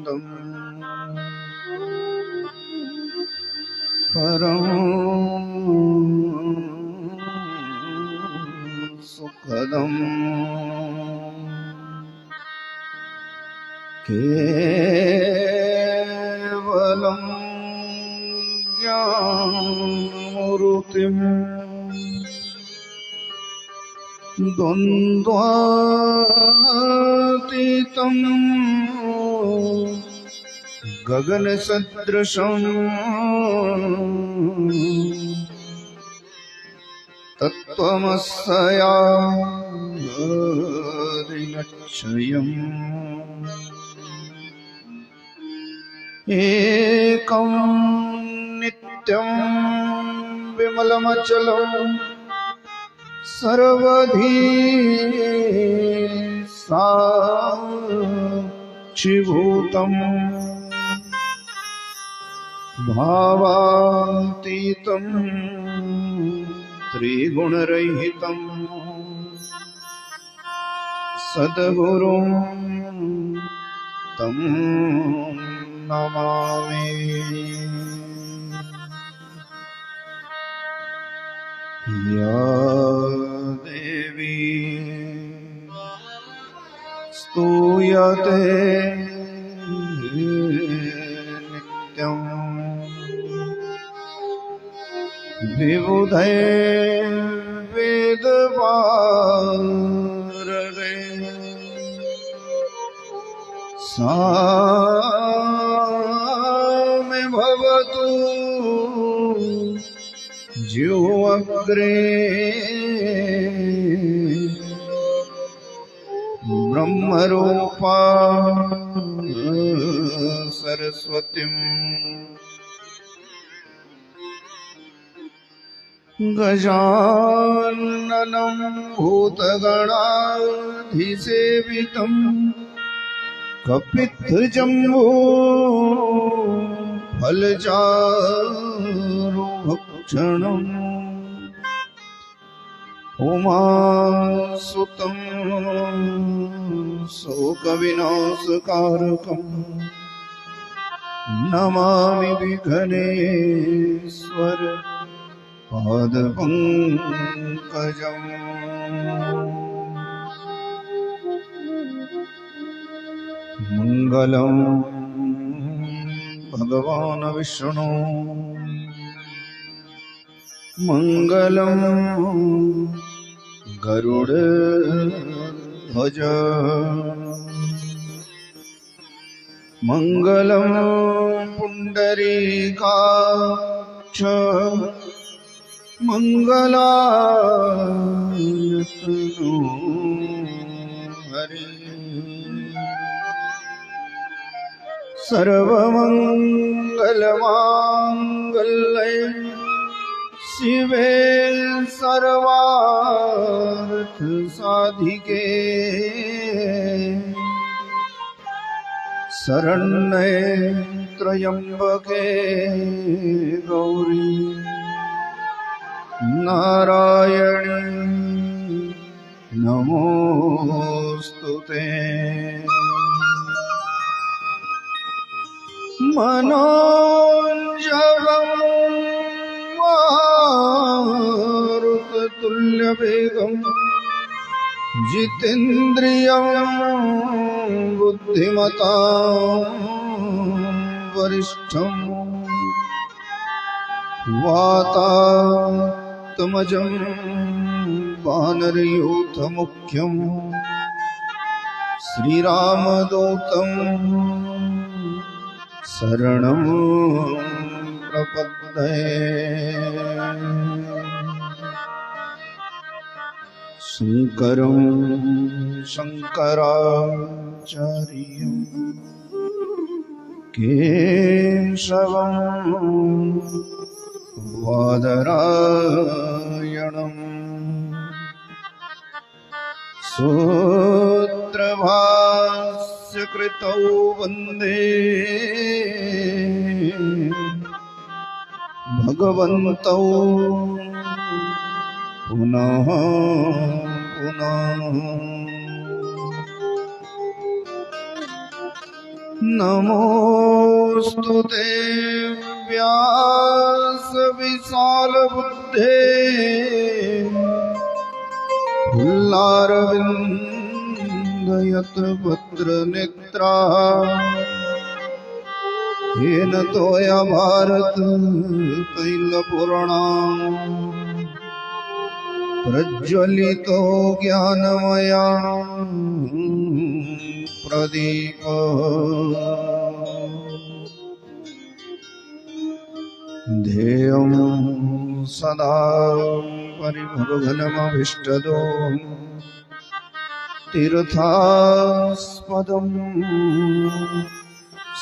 आनन्दम् परं सुखदम् केवलं ज्ञानमूर्तिम् द्वन्द्वातीतं गगनसदृशम् तत्त्वमस्यादिलक्ष्यम् एकं नित्यं विमलमचलं सर्वधी साक्षिभूतम् भावातीतं त्रिगुणरहितं सद्गुरुं तं नमामि। या देवी स्तूयते नित्यं विबुधै वेदपारगे सा मे भवतु जीवग्रे ब्रह्मरूपा सरस्वतीम् गजाननं भूतगणाधिसेवितं कपित्थजम्बो फलचारुभक्षणम् उमासुतं शोकविनाशकारकम् नमामि विघ्नेश्वर पादपङ्कजम्। मङ्गलं भगवान् विष्णु मङ्गलं गरुडध्वज मङ्गलं पुण्डरीकाक्ष मङ्गलायतनो हरि सर्वमङ्गलमाङ्गल्ये शिवे सर्वार्थसाधिके शरण्ये त्र्यम्बके गौरी नारायणी नमोस्तुते। मनोजवं मारुततुल्यवेगं जितेन्द्रियं बुद्धिमतां वरिष्ठं वातात्मजं वानरयूथमुख्यं श्रीरामदूतं शरणं प्रपद्ये। शङ्करं शङ्कराचार्यं केशवं वादरायणम् सूत्रभाष्यकृतौ वन्दे भगवन्तौ पुनः पुनः। नमोऽस्तु ते व्यास विशालबुद्धे फुल्लारविन्दयतपत्रनेत्रा येन तोया भारत तैलपूर्णा प्रज्वलितो ज्ञानमया प्रदीप ध्येयं सदा परिभवघनमभीष्टदो तीर्थास्पदं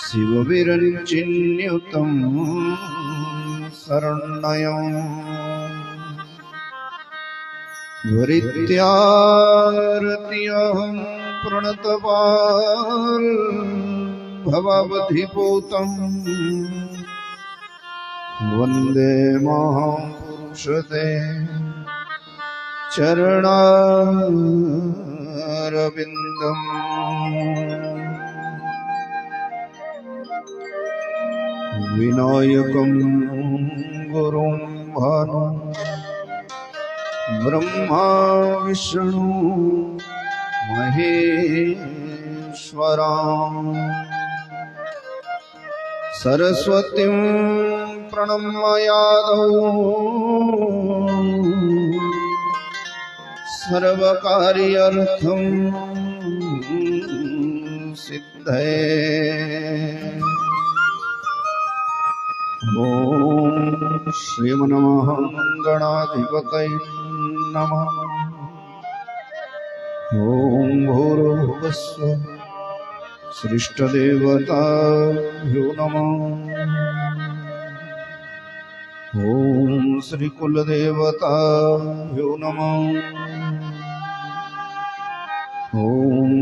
शिवविरञ्चिन्युतं शरण्यम् वरित्यारत्यहं प्रणतपाल भवावधिपूतं वन्दे महापुरुषते चरणारविन्दम् विनायकं गुरुं भानु ब्रह्मा विष्णु महेश्वरा सरस्वतीं प्रणम्य सर्वकार्यार्थं सिद्धये ॐ श्रीमन्नमः गणाधिपतये नमः। ॐ भूर्भुवस्सुः सृष्टदेवताभ्यो नमः। ॐ श्रीकुलदेवताभ्यो नमः। ॐ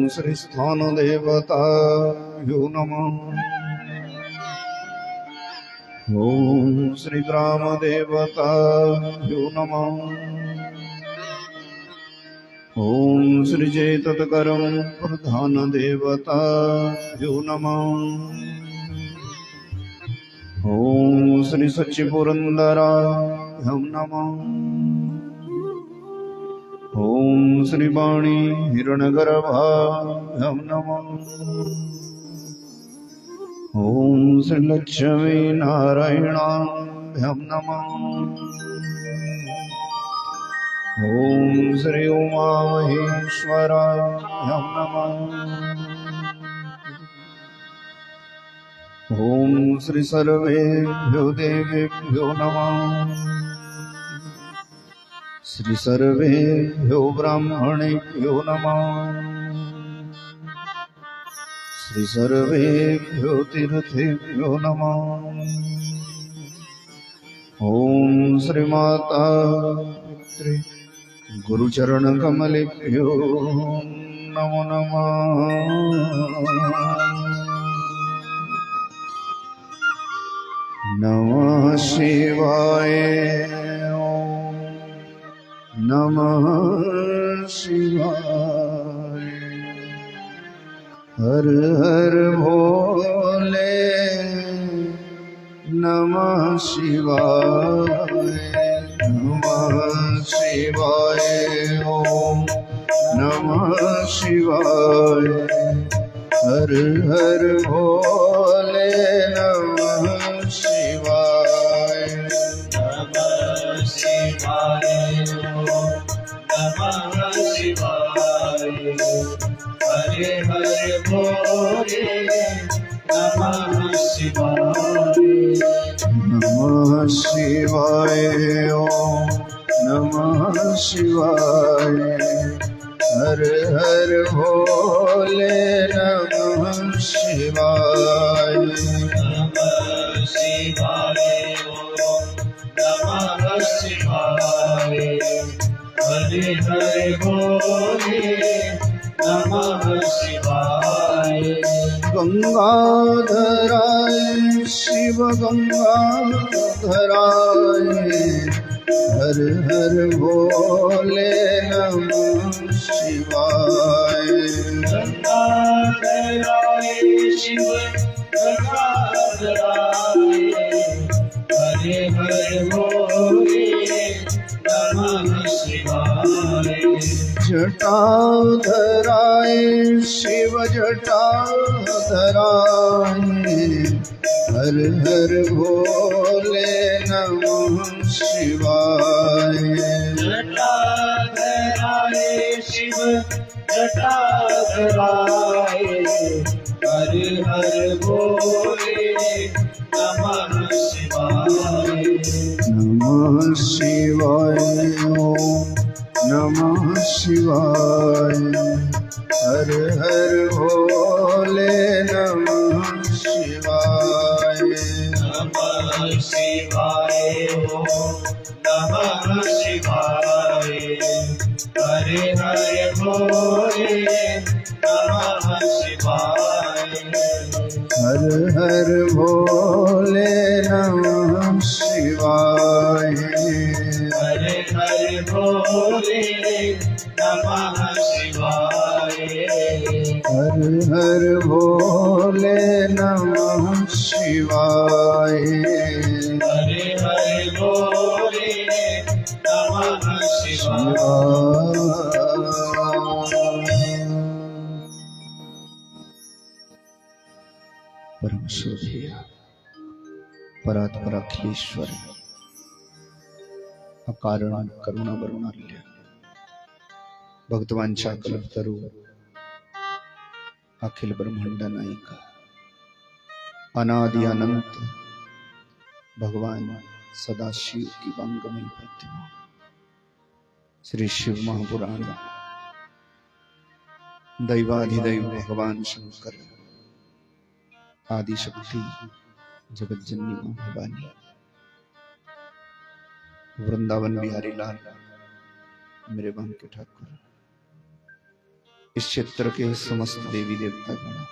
श्रीस्थानदेवताभ्यो नमः। ॐ श्रीग्रामदेवताभ्यो नमः। ॐ श्रीचेतत्करं प्रधानदेवताभ्यो नमः। ॐ श्रीसच्चिपुरन्दराभ्यं नमः। ॐ श्रीवाणी हिरण्यगर्भाभ्यं नमः। ॐ श्रीलक्ष्मी नारायणाभ्यं नमः। ॐ श्री उमा महेश्वराभ्यं नमः। ॐ श्री सर्वेभ्यो देवेभ्यो नमः। श्री सर्वेभ्यो ब्राह्मणेभ्यो नमः। श्री सर्वेभ्यो तीर्थेभ्यो नमः। ॐ श्री माता पितृ गुरुचरण कमलेभ्यो नमो नमः। नमः शिवाय। नमः शिवाय। हर हर भोले। नमः शिवाय। नमः शिवाय। ओम नमः शिवाय। हर हर भोले। नमः शिवाय। नमः शिवाय। नमः शिवाय। हरे हरे भोले। नमः शिवाय। नमः शिवाय। ओम नमः शिवाय। हर हर भोले। नमः शिवाय। नमः शिवाय। नमः शिवाय। हरे हरे भोले। नमः शिवाय। गंगाधराय शिव गंगाधराय हर हर भोले नमः शिवाय। गंगाधराय शिव गंगाधराय हरे हरे भोले नमः शिवाय। जटाधराय शिव जटाधराय हर हर भोले नमः शिवाय। जटाधराय शिव जटाधराय हर हर भोले नमः शिवाय। नमः शिवाय ओम नमः शिवाय। हर हर भोले नमः शिवाय। नमः शिवाय ओम नमः शिवाय। हरे हरे भोले नमः शिवाय। हर हर भोले नमः शिवाय। हरे हरे भोले नमः शिवाय। हर हर भोले नमः शिवाय। हरे हरे भोले नमः शिवाय। परम शोभेय परात्पर अखिलेश्वर अकारण करुणा वरुणाल्य भक्तवांचा कल्पतरु अखिल ब्रह्मांड नायक अनादि अनंत भगवान सदाशिव की वांगमयी प्रतिमा श्री शिव महापुराण दैवाधिदैव भगवान शंकर आदि शक्ति जगत जननी मां भवानी वृंदावन बिहारी लाल मेरे बांके ठाकुर इस क्षेत्र के समस्त देवी देवता गण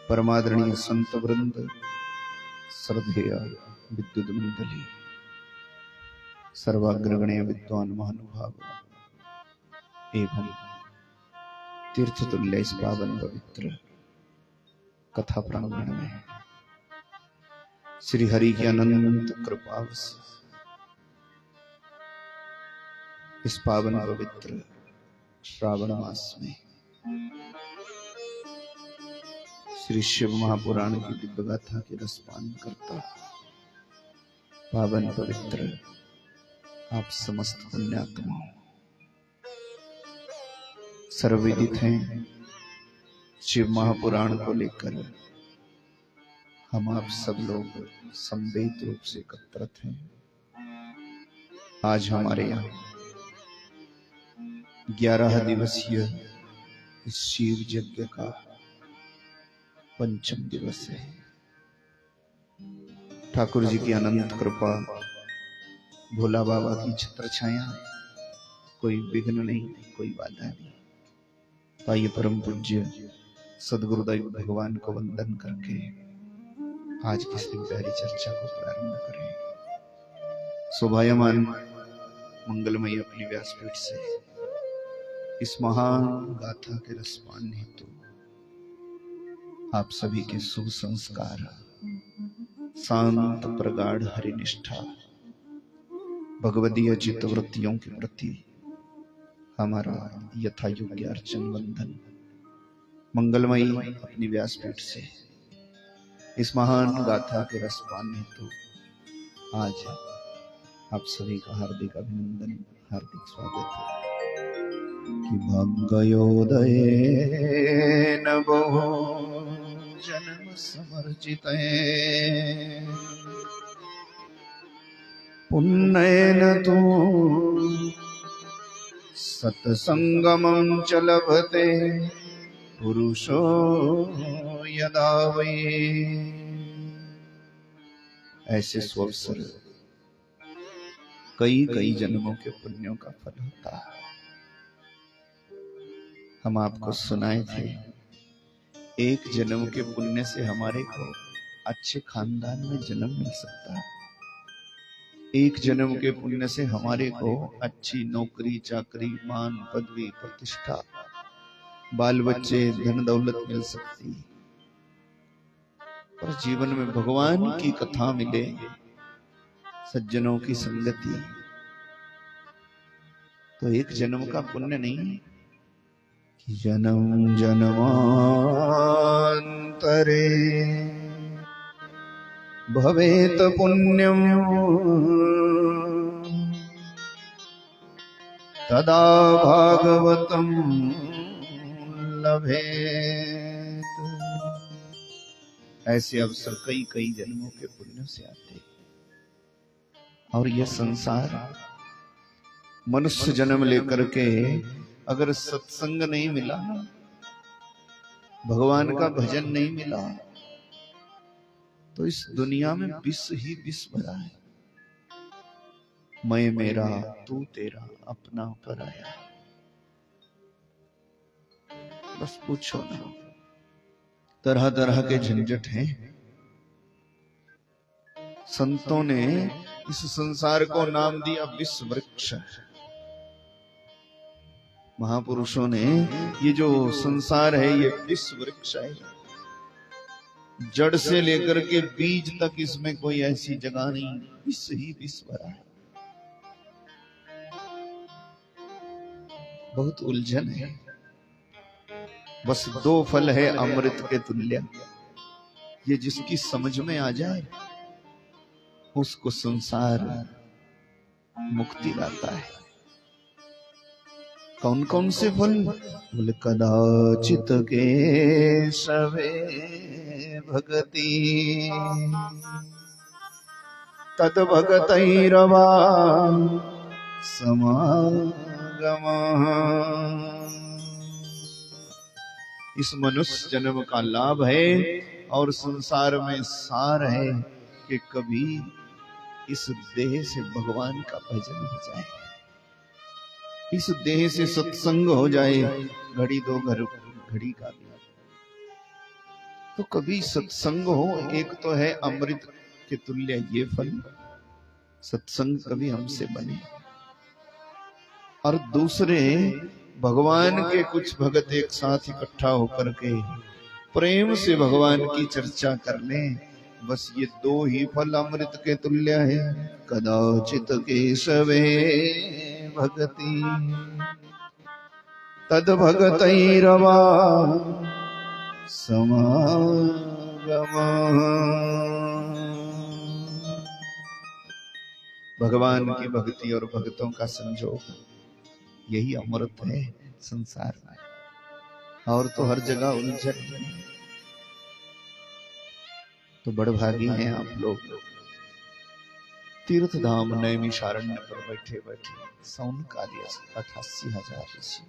परमादरणीय संत वृंद श्रद्धेय विद्युत मंडली सर्वाग्रगण्य विद्वान महानुभाव एवं तीर्थतुल्य इस पावन पवित्र कथा प्रांगण में श्री हरि की अनंत कृपा से इस पावन पवित्र श्रावण मास में श्री शिव महापुराण की दिव्य गाथा के रसपान करता पावन पवित्र आप समस्त पुण्यात्माओं सर्वविदित हैं शिव महापुराण को लेकर हम आप सब लोग संवेद रूप से एकत्रित हैं। आज हमारे यहाँ 11 दिवसीय इस शिव यज्ञ का पंचम दिवस है। ठाकुर जी की अनंत कृपा भोला बाबा की छत्र छाया कोई विघ्न नहीं कोई बाधा नहीं। आइए परम पूज्य सदगुरुदेव भगवान को वंदन करके आज की इस प्यारी चर्चा को प्रारंभ करें। शोभायमान मंगलमयी अपनी व्यासपीठ से इस महान गाथा के रसपान हेतु आप सभी के शुभ संस्कार शांत प्रगाढ़ हरिनिष्ठा भगवदीय चित्तवृत्तियों के प्रति हमारा यथा योग्य अर्चन वंदन मंगलमयी अपनी व्यासपीठ से इस महान गाथा के रसपान हेतु आज आप सभी का हार्दिक अभिनंदन हार्दिक स्वागत है कि भाग्योदय नभो जन्म समर्जित पुण्येन तु सत्संगमं च लभते पुरुषो यदा वै। ऐसे स्वअवसर कई कई जन्मों के पुण्यों का फल होता है। हम आपको सुनाए थे एक जन्म के पुण्य से हमारे को अच्छे खानदान में जन्म मिल सकता है। एक जन्म के पुण्य से हमारे को अच्छी नौकरी चाकरी मान पदवी प्रतिष्ठा बाल बच्चे धन दौलत मिल सकती है, पर जीवन में भगवान की कथा मिले, सज्जनों की संगति, तो एक जन्म का पुण्य नहीं कि जन्म जन्मांतरे भवेत पुण्यम तदा भागवतम लभेत। ऐसे अवसर कई कई जन्मों के पुण्य से आते, और यह संसार मनुष्य जन्म लेकर के अगर सत्संग नहीं मिला, भगवान का भजन नहीं मिला, तो इस दुनिया में विष ही विष भरा है। मैं मेरा तू तेरा अपना पराया, बस पूछो ना, तरह तरह के झंझट हैं। संतों ने इस संसार को नाम दिया विष वृक्ष। महापुरुषों ने ये जो संसार है ये विष वृक्ष है, जड़ से लेकर के बीज तक इसमें कोई ऐसी जगह नहीं, विष ही विष भरा है। बहुत उलझन है, बस दो फल है अमृत के तुल्य, ये जिसकी समझ में आ जाए उसको संसार मुक्ति लाता है। कौन कौन से फल? बोले कदाचित के सवे भगति तद भगतैरवा समागम। इस मनुष्य जन्म का लाभ है और संसार में सार है कि कभी इस देह से भगवान का भजन हो जाए, इस देह से सत्संग हो जाए, घड़ी दो घड़ी का भी, तो कभी सत्संग हो। एक तो है अमृत के तुल्य ये फल, सत्संग कभी हमसे बने, और दूसरे भगवान के कुछ भगत एक साथ इकट्ठा होकर के प्रेम से भगवान की चर्चा कर लें, बस ये दो ही फल अमृत के तुल्य है। कदाचित केशवे भगति तद भगतैरवा समागम। भगवान की भक्ति और भक्तों का संजोग, यही अमृत है संसार में, और तो हर जगह उलझन है। तो बड़भागी हैं आप लोग, तीर्थ धाम नैमिषारण्य पर बैठे बैठे सौनकादि 88,000 ऋषि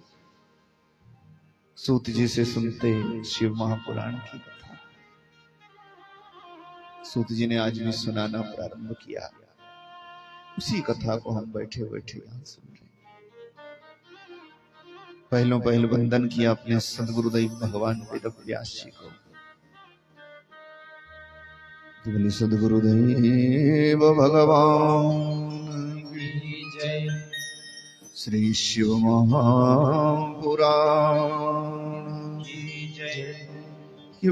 सूत जी से सुनते शिव महापुराण की कथा। सूत जी ने आज भी सुनाना प्रारंभ किया, उसी कथा को हम बैठे बैठे यहां सुन रहे। पहलो पहल वंदन किया अपने सदगुरुदेव भगवान वेद व्यास जी को। बोले सदगुरुदेव भगवान की जय। श्री शिव महापुराण की जय।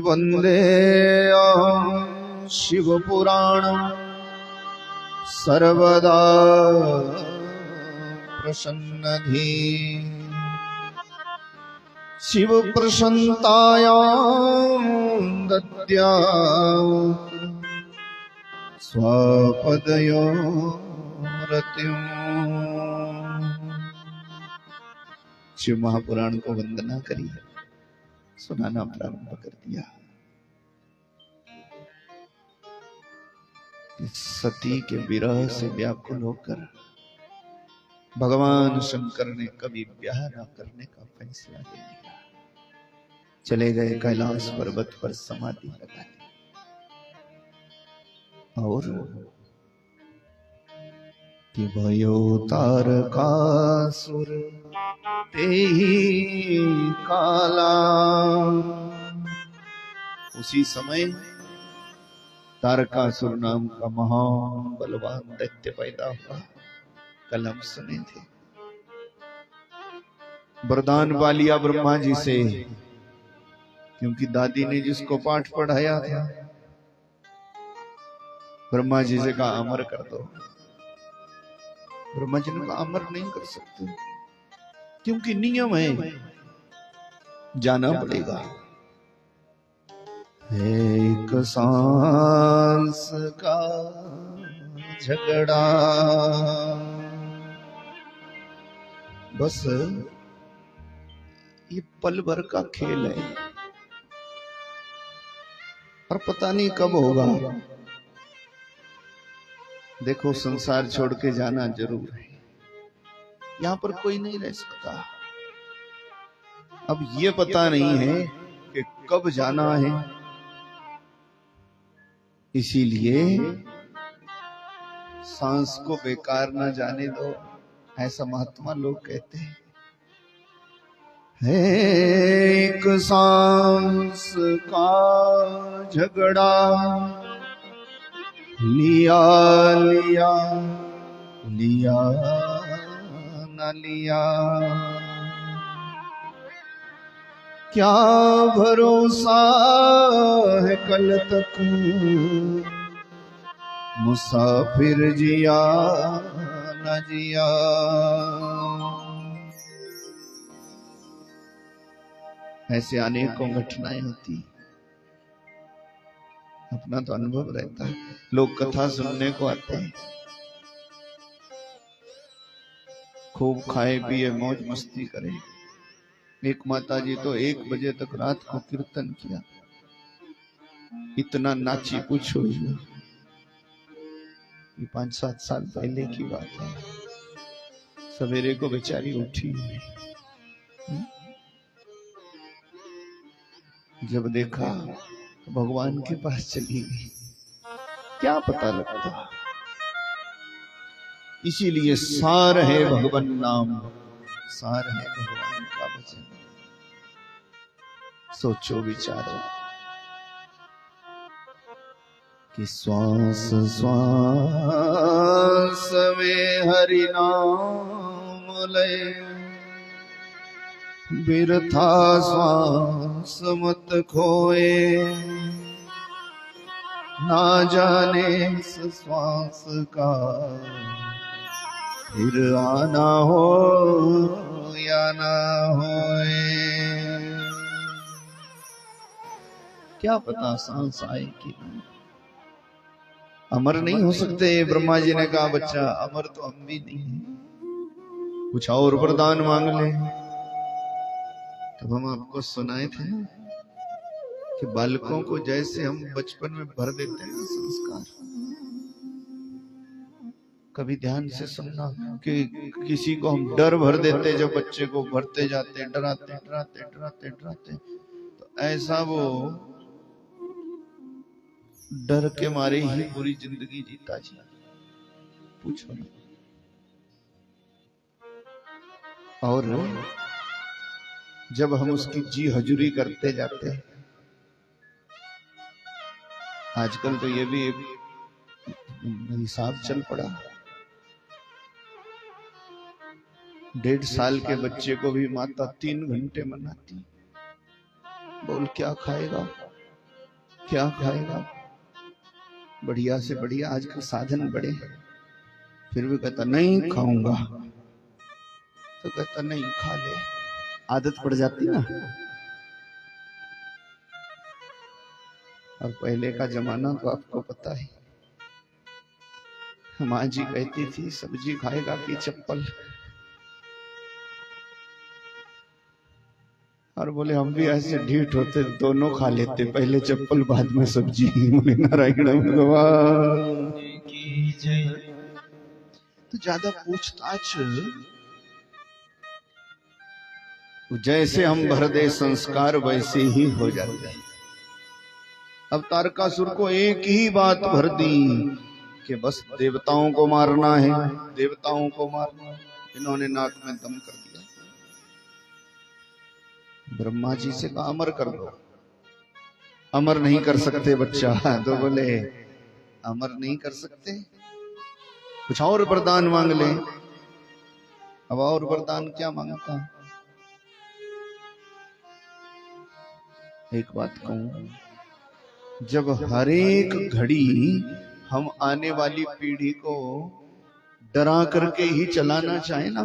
वंदे शिव पुराण सर्वदा प्रसन्नधि। शिव प्रसन्नतायां दद्यात् स्वपदयो रतिम्। शिव महापुराण को वंदना करी, सुनाना प्रारंभ कर दिया। सती के विरह से व्याकुल होकर भगवान शंकर ने कभी ब्याह न करने का फैसला ले लिया। चले गए कैलाश पर्वत पर समाधि लगा ली, और कि भयो तारकासुर तेहि काला। उसी समय तारकासुर नाम का महान बलवान दैत्य पैदा हुआ। कल हम सुने थे, वरदान पा लिया ब्रह्मा जी से, क्योंकि दादी ने जिसको पाठ पढ़ाया था, ब्रह्मा जी से कहा अमर कर दो। ब्रह्मा जी ने कहा अमर नहीं कर सकते, क्योंकि नियम है, जाना पड़ेगा। एक सांस का झगड़ा, बस ये पल भर का खेल है, और पता नहीं कब होगा। देखो, संसार छोड़ के जाना जरूर है, यहां पर कोई नहीं रह सकता। अब ये पता नहीं है कि कब जाना है, इसीलिए सांस को बेकार ना जाने दो, ऐसा महात्मा लोग कहते हैं। एक सांस का झगड़ा, लिया लिया लिया न लिया, क्या भरोसा है कल तक, मुसाफिर जिया न जिया। ऐसे अनेकों घटनाएं होती, अपना तो अनुभव रहता है। लोग कथा सुनने को आते हैं, खूब खाए पिए मौज मस्ती करें। एक माता जी तो 1 बजे तक रात को कीर्तन किया, इतना नाची पूछो। ये 5-7 साल पहले की बात है। सवेरे को बेचारी उठी, जब देखा तो भगवान के पास चली गई, क्या पता लगता। इसीलिए सार है भगवान नाम, सार है भगवान का वचन। सोचो विचारो कि श्वास श्वास में हरि नाम ले, बिरथा श्वास मत खोए, ना जाने इस श्वास का फिर आना हो या ना होए। क्या पता सांस आए कि नहीं। अमर नहीं हो सकते। ब्रह्मा जी ने कहा बच्चा अमर तो हम भी नहीं है, कुछ और वरदान मांग ले। तब हम आपको सुनाए थे कि बालकों को जैसे हम बचपन में भर देते हैं संस्कार, कभी ध्यान से सुनना कि किसी को हम डर भर देते, जब बच्चे को भरते जाते डराते डराते डराते डराते, तो ऐसा वो डर के मारे ही पूरी जिंदगी जीता जी। पूछो ना। और जब हम उसकी जी हजूरी करते जाते हैं, आजकल तो ये भी एक हिसाब चल पड़ा, 1.5 साल के बच्चे को भी माता 3 घंटे मनाती। बोल क्या खाएगा, क्या खाएगा। बढ़िया से बढ़िया आजकल साधन बड़े हैं, फिर भी कहता नहीं खाऊंगा, तो कहता नहीं खा ले। आदत पड़ जाती ना। और पहले का जमाना तो आपको पता है, माँ जी कहती थी सब्जी खाएगा कि चप्पल। और बोले हम भी ऐसे ढीठ होते, दोनों खा लेते, पहले चप्पल बाद में सब्जी। नारायण भगवान की जय। तो ज्यादा पूछताछ, जैसे हम भर दे संस्कार वैसे ही हो जाते हैं। अब तारकासुर को एक ही बात भर दी कि बस देवताओं को मारना है, देवताओं को मारना। इन्होंने नाक में दम कर दिया। ब्रह्मा जी से कहा अमर कर दो। अमर नहीं कर सकते बच्चा। तो बोले अमर नहीं कर सकते, कुछ और वरदान मांग ले। अब और वरदान क्या मांगता? एक बात कहूं, जब हर एक घड़ी हम आने वाली पीढ़ी को डरा करके ही चलाना चाहे ना,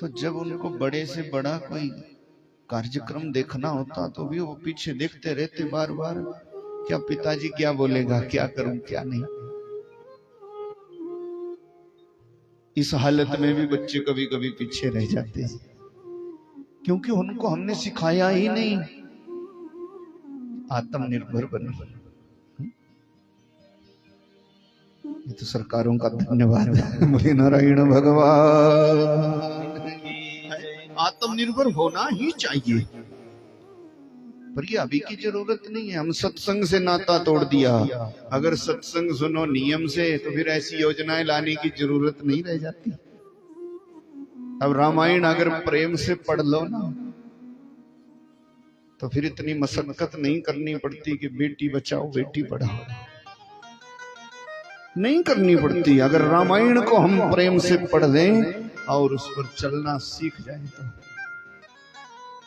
तो जब उनको बड़े से बड़ा कोई कार्यक्रम देखना होता तो भी वो पीछे देखते रहते बार बार, क्या पिताजी क्या बोलेगा, क्या करूं क्या नहीं। इस हालत में भी बच्चे कभी कभी पीछे रह जाते हैं, क्योंकि उनको हमने सिखाया ही नहीं आत्मनिर्भर बनो। ये तो सरकारों का धन्यवाद है। बोले नारायण भगवान। आत्मनिर्भर होना ही चाहिए, पर ये अभी की जरूरत नहीं है। हम सत्संग से नाता तोड़ दिया। अगर सत्संग सुनो नियम से तो फिर ऐसी योजनाएं लाने की जरूरत नहीं रह जाती। अब रामायण अगर प्रेम से पढ़ लो ना, तो फिर इतनी मशक्कत नहीं करनी पड़ती कि बेटी बचाओ बेटी पढ़ाओ, नहीं करनी पड़ती। अगर रामायण को हम प्रेम से पढ़ लें और उस पर चलना सीख जाए तो।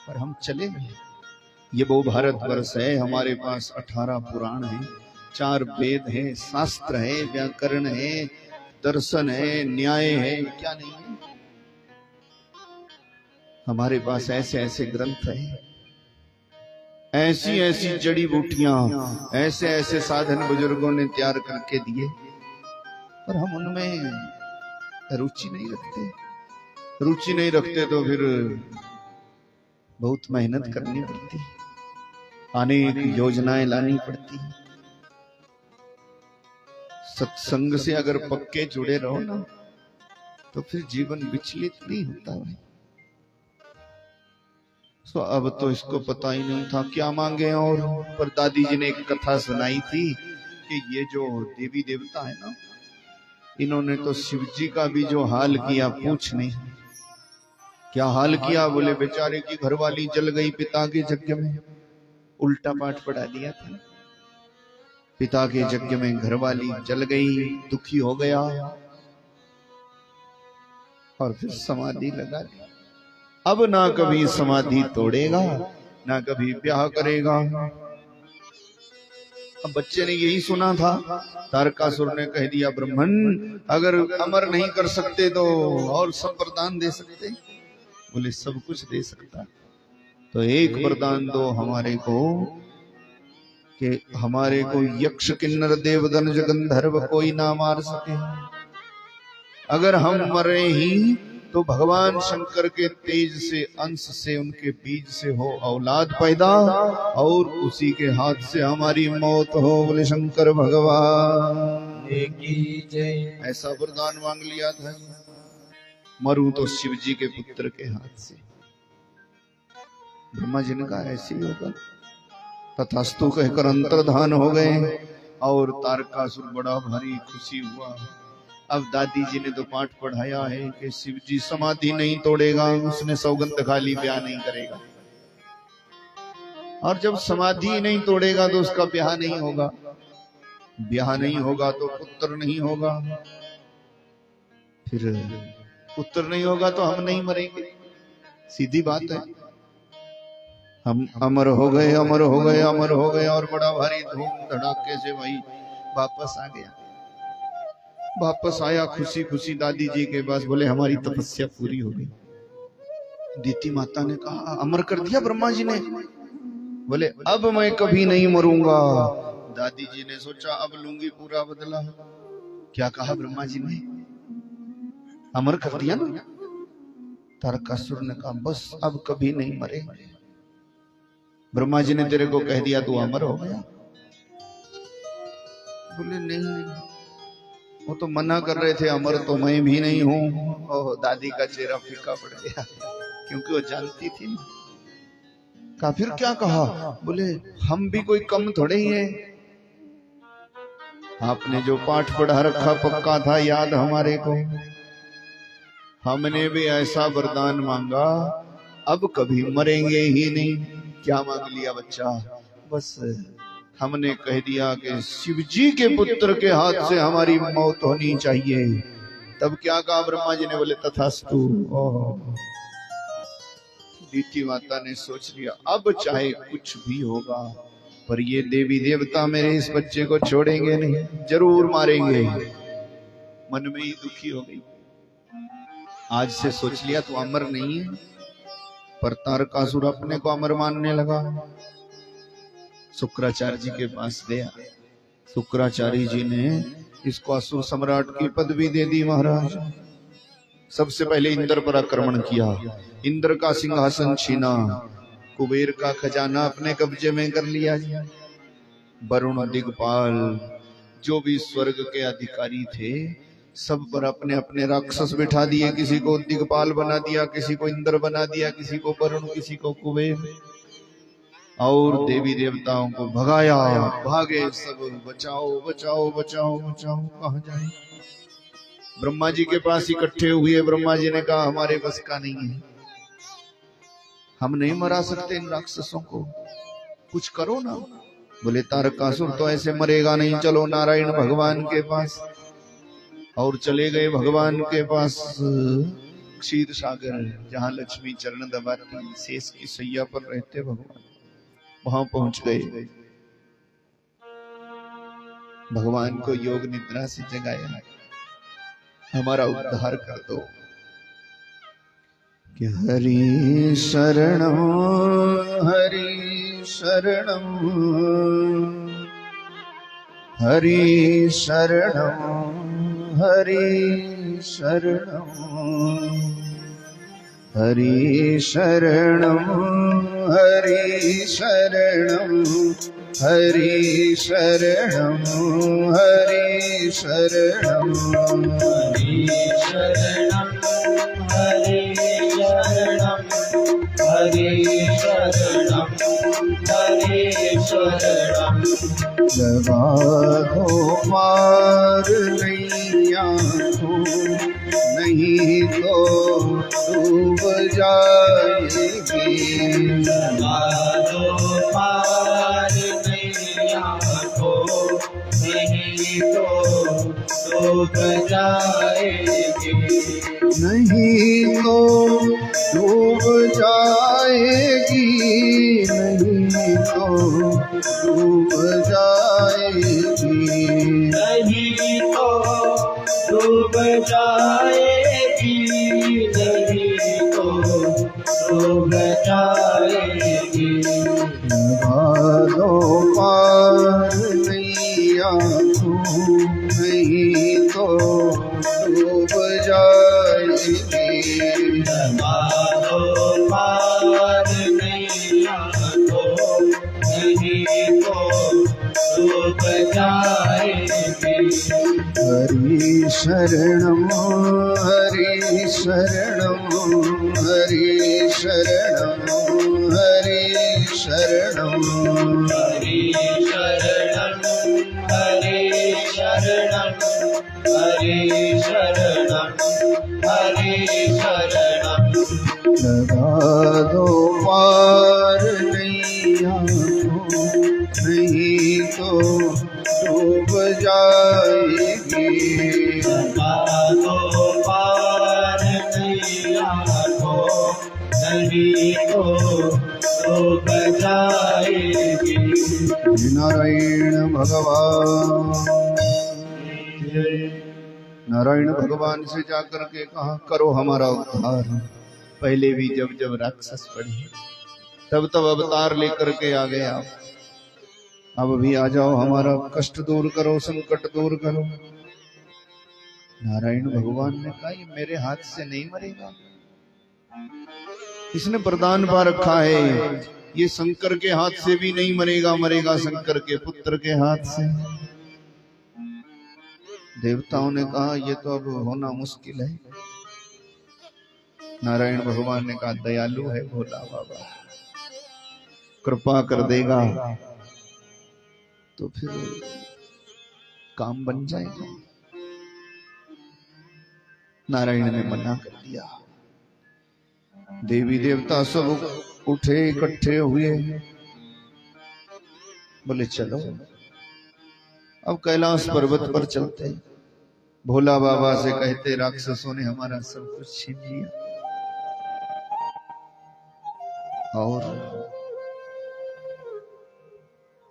पर हम चले नहीं। ये वो भारतवर्ष है, हमारे पास 18 पुराण हैं, 4 वेद हैं, शास्त्र है, व्याकरण है, दर्शन है, न्याय है, क्या नहीं है। हमारे पास ऐसे ऐसे ग्रंथ हैं, ऐसी ऐसी जड़ी बूटियां, ऐसे ऐसे साधन बुजुर्गों ने तैयार करके दिए, पर हम उनमें रुचि नहीं रखते। रुचि नहीं रखते तो फिर बहुत मेहनत करनी पड़ती, अनेक योजनाएं लानी पड़ती। सत्संग से अगर पक्के जुड़े रहो ना, तो फिर जीवन विचलित नहीं होता है। तो अब तो इसको पता ही नहीं था क्या मांगे। और पर दादी जी ने एक कथा सुनाई थी कि ये जो देवी देवता है ना, इन्होंने तो शिव जी का भी जो हाल किया पूछ नहीं। क्या हाल किया? बोले बेचारे की घरवाली जल गई पिता के यज्ञ में। उल्टा पाठ पढ़ा दिया था। पिता के यज्ञ में घरवाली जल गई, दुखी हो गया और फिर समाधि लगा दी। अब ना कभी समाधि तोड़ेगा, ना कभी ब्याह करेगा। अब बच्चे ने यही सुना था। तारकासुर ने कह दिया, ब्राह्मण अगर अमर नहीं कर सकते तो और सब वरदान दे सकते। बोले सब कुछ दे सकता, तो एक वरदान दो हमारे को कि हमारे को यक्ष किन्नर देवदन गंधर्व कोई ना मार सके। अगर हम मरे ही तो भगवान शंकर के तेज से, अंश से, उनके बीज से हो औलाद पैदा और उसी के हाथ से हमारी मौत हो। बोले शंकर भगवान की जय। ऐसा वरदान मांग लिया था। मरूं तो शिव जी के पुत्र के हाथ से। ब्रह्मा जी ने कहा ऐसे ही होगा। तथास्तु कहकर अंतर्धान हो गए और तारकासुर बड़ा भारी खुशी हुआ। अब दादी जी ने तो पाठ पढ़ाया है कि शिव जी समाधि नहीं तोड़ेगा, उसने सौगंध खा ली, ब्याह नहीं करेगा। और जब समाधि नहीं तोड़ेगा तो उसका ब्याह नहीं होगा, ब्याह नहीं होगा तो पुत्र नहीं होगा, फिर पुत्र नहीं होगा तो हम नहीं मरेंगे। सीधी बात है। हम अमर हो गए, अमर हो गए, अमर हो गए और बड़ा भारी धूम धड़ाके से वही वापस आ गया। वापस आया खुशी खुशी दादी जी के पास। बोले हमारी तपस्या पूरी हो गई। दीति माता ने कहा अमर कर दिया ब्रह्मा जी ने। बोले अब मैं कभी नहीं मरूंगा। दादी जी ने सोचा अब लूंगी पूरा बदला। क्या कहा ब्रह्मा जी ने? अमर कर दिया ना। तारकासुर ने कहा बस अब कभी नहीं मरेंगे। ब्रह्मा जी ने तेरे को कह दिया तू अमर हो गया। बोले नहीं, वो तो मना कर रहे थे, अमर तो मैं भी नहीं हूं। ओह, दादी का चेहरा फीका पड़ गया क्योंकि वो जानती थी ना। कहा फिर क्या कहा? बोले हम भी कोई कम थोड़े ही हैं। आपने जो पाठ पढ़ा रखा पक्का था याद हमारे को। हमने भी ऐसा वरदान मांगा, अब कभी मरेंगे ही नहीं। क्या मांग लिया बच्चा? बस हमने कह दिया कि शिव जी के पुत्र के हाथ से हमारी मौत होनी चाहिए। तब क्या कहा ब्रह्मा जी ने? बोले तथास्तु। ओह, दीति माता ने सोच लिया अब चाहे कुछ भी होगा, पर ये देवी देवता मेरे इस बच्चे को छोड़ेंगे नहीं, जरूर मारेंगे। मन में ही दुखी हो गई। आज से सोच लिया तू अमर नहीं है, पर तारकासुर अपने को अमर मानने लगा। शुक्राचार्य जी के पास गया। शुक्राचार्य जी ने इसको असुर सम्राट की पदवी दे दी। महाराज, सबसे पहले इंद्र पर आक्रमण किया, इंद्र का सिंहासन छीना, कुबेर का खजाना अपने कब्जे में कर लिया। वरुण, दिगपाल, जो भी स्वर्ग के अधिकारी थे, सब पर अपने अपने राक्षस बिठा दिए। किसी को दिगपाल बना दिया, किसी को इंद्र बना दिया, किसी को वरुण, किसी को कुबेर, और देवी देवताओं को भगाया। भागे सब, बचाओ बचाओ बचाओ बचाओ। कहां जाए? ब्रह्मा जी के पास इकट्ठे हुए। ब्रह्मा जी ने कहा हमारे बस का नहीं है, हम नहीं मरा सकते इन राक्षसों को, कुछ करो ना। बोले तारकासुर तो ऐसे मरेगा नहीं, चलो नारायण भगवान के पास। और चले गए भगवान के पास। क्षीर सागर, जहां लक्ष्मी चरण दबाती, शेष की सैया पर रहते भगवान, वहां पहुंच गए। भगवान को योग निद्रा से जगाया, हमारा उद्धार कर दो। कि हरि शरणम हरि शरणम हरि शरणम हरि शरणम हरि शरणम हरि शरणम हरि शरणम हरि शरणम हरि शरणं हरि शरणं हरि शरणं हरि शरणं। लगा दो पार नैया को, नहीं तो डूब जाएगी। लगा दो पार नैया को, नहीं तो डूब जाएगी। नहीं तो डूब जाएगी, नहीं तो डूब जाएगी। नहीं तो डूब जाएगी, नहीं तो डूब जाएगी। लगा दो पार नैया को, नहीं तो डूब जाएगी। लगा दो पार नैया को, नहीं तो डूब जाएगी। हरि शरणम हरि शरणम हरि शरणम हरि शरणम हरि शरणं हरि शरणं हरि शरणं हरि शरणं। लगा दो पार नैया को, नहीं तो डूब जाएगी। लगा दो पार नैया को, नहीं तो डूब जाएगी। नारायण भगवान, नारायण भगवान से जाकर के कहा करो हमारा उद्धार। पहले भी जब जब राक्षस पड़े तब तब अवतार लेकर के आ गए आप, अब भी आ जाओ, हमारा कष्ट दूर करो, संकट दूर करो। नारायण भगवान ने कहा ये मेरे हाथ से नहीं मरेगा, इसने वरदान पा रखा है, ये शंकर के हाथ से भी नहीं मरेगा, मरेगा शंकर के पुत्र के हाथ से। देवताओं ने कहा ये तो अब होना मुश्किल है। नारायण भगवान ने कहा दयालु है भोला बाबा, कृपा कर देगा तो फिर काम बन जाएगा। नारायण ने मना कर दिया। देवी देवता सब उठे, इकट्ठे हुए। बोले चलो अब कैलाश पर्वत पर चलते। भोला बाबा से कहते राक्षसों ने हमारा सब कुछ छीन लिया और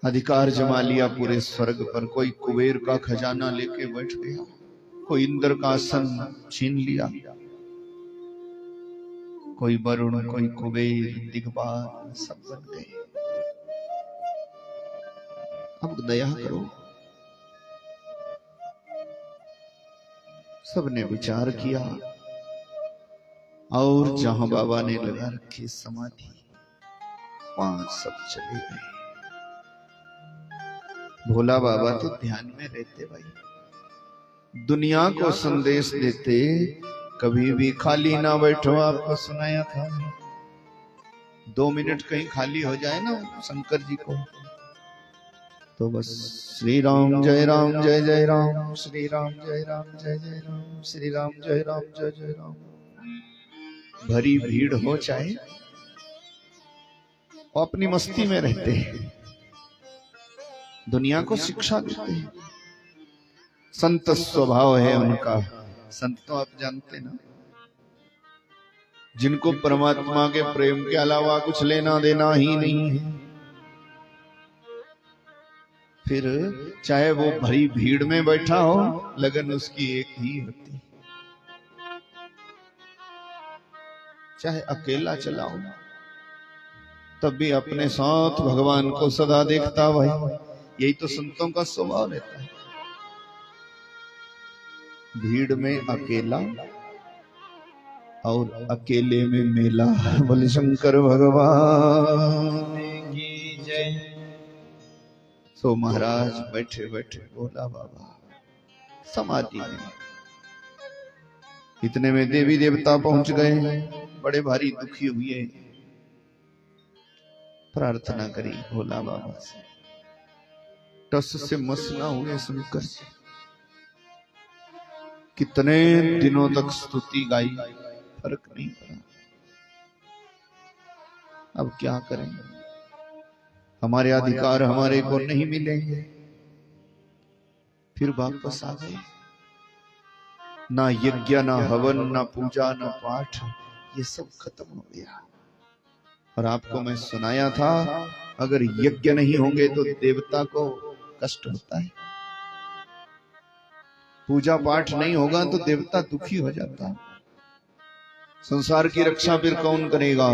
अधिकार जमा लिया पूरे स्वर्ग पर। कोई कुबेर का खजाना लेके बैठ गया, कोई इंद्र का आसन छीन लिया, कोई वरुण, कोई कुबेर, दिग्बार सब बन गए। अब दया करो। सबने विचार किया और जहां बाबा ने लगा रखी समाधि वहां सब चले गए। भोला बाबा तो ध्यान में रहते भाई, दुनिया को संदेश देते, कभी भी खाली ना बैठो। आपको सुनाया था 2 मिनट कहीं खाली हो जाए ना शंकर जी को तो बस श्री राम जय जय राम, श्री राम जय जय राम, श्री राम जय जय राम। भरी भीड़ हो चाहे वो अपनी मस्ती में रहते हैं, दुनिया को शिक्षा देते हैं। संत स्वभाव है उनका। संत तो आप जानते ना, जिनको परमात्मा के प्रेम के अलावा कुछ लेना देना ही नहीं है। फिर चाहे वो भरी भीड़ में बैठा हो, लगन उसकी एक ही होती, चाहे अकेला चला हो तब भी अपने साथ भगवान को सदा देखता। भाई यही तो संतों का स्वभाव रहता है। भीड़ में अकेला और अकेले में मेला। बोले शंकर भगवान की जय। तो महाराज बैठे बैठे भोला बाबा समाधि में। इतने में देवी देवता पहुंच गए, बड़े भारी दुखी हुए, प्रार्थना करी भोला बाबा से। टस से मस ना हुए शंकर जी, कितने दिनों तक स्तुति गाई, फर्क नहीं पड़ा। अब क्या करें, हमारे अधिकार हमारे को नहीं मिलेंगे। फिर वापस आ गए। ना यज्ञ, ना हवन, ना पूजा, ना पाठ, ये सब खत्म हो गया। और आपको मैं सुनाया था, अगर यज्ञ नहीं होंगे तो देवता को कष्ट होता है, पूजा पाठ नहीं होगा तो देवता दुखी हो जाता है। संसार की रक्षा फिर कौन करेगा?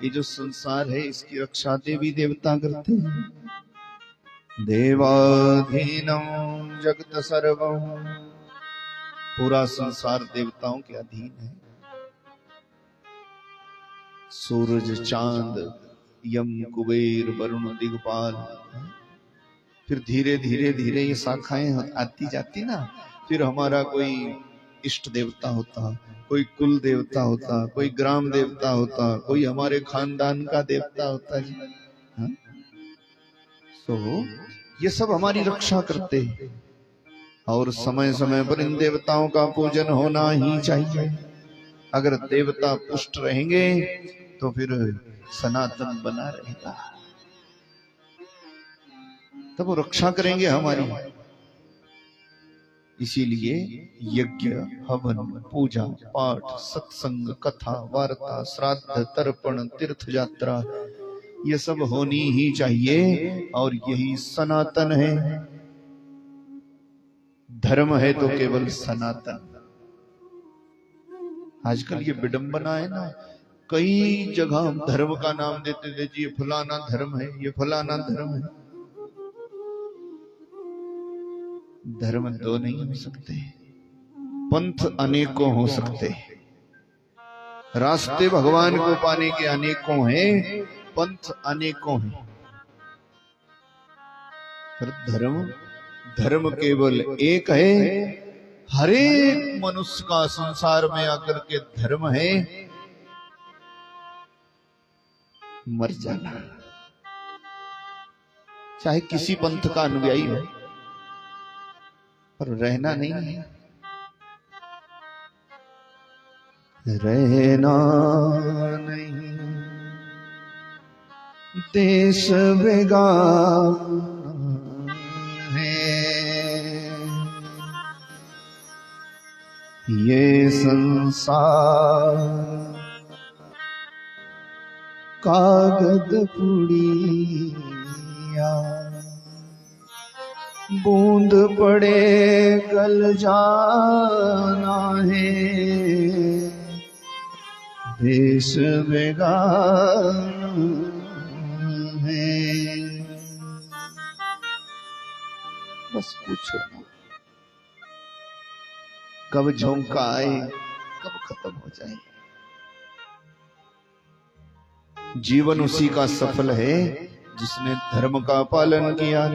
ये जो संसार है इसकी रक्षा देवी देवता करते हैं। देवाधीनम जगत सर्वम, पूरा संसार देवताओं के अधीन है। सूरज, चांद, यम, कुबेर, वरुण, दिग्पाल, फिर धीरे धीरे धीरे ये शाखाएं आती जाती ना। फिर हमारा कोई इष्ट देवता होता, कोई कुल देवता होता, कोई ग्राम देवता होता, कोई हमारे खानदान का देवता होता जी। हाँ? तो ये सब हमारी रक्षा करते हैं और समय समय पर इन देवताओं का पूजन होना ही चाहिए। अगर देवता पुष्ट रहेंगे तो फिर सनातन बना रहेगा, तब वो रक्षा करेंगे हमारी। इसीलिए यज्ञ, हवन, पूजा पाठ, सत्संग, कथा, वार्ता, श्राद्ध, तर्पण, तीर्थ यात्रा, ये सब होनी ही चाहिए। और यही सनातन है। धर्म है तो केवल सनातन। आजकल ये विडंबना है ना, कई जगह हम धर्म का नाम देते थे जी, ये फलाना धर्म है, ये फलाना धर्म है। धर्म दो नहीं हो सकते, पंथ अनेकों हो सकते। रास्ते भगवान को पाने के अनेकों हैं, पंथ अनेकों हैं, पर धर्म केवल एक है। हर एक मनुष्य का संसार में आकर के धर्म है मर जाना, चाहे किसी पंथ का अनुयायी हो, पर रहना नहीं है। रहना नहीं, देश बेगाना है, ये संसार कागद पुड़िया, बूंद पड़े गल जाना है, देश बेगाना है। बस पूछो ना, कब झोंका आए, कब खत्म हो जाए। जीवन उसी का सफल है जिसने धर्म का पालन किया।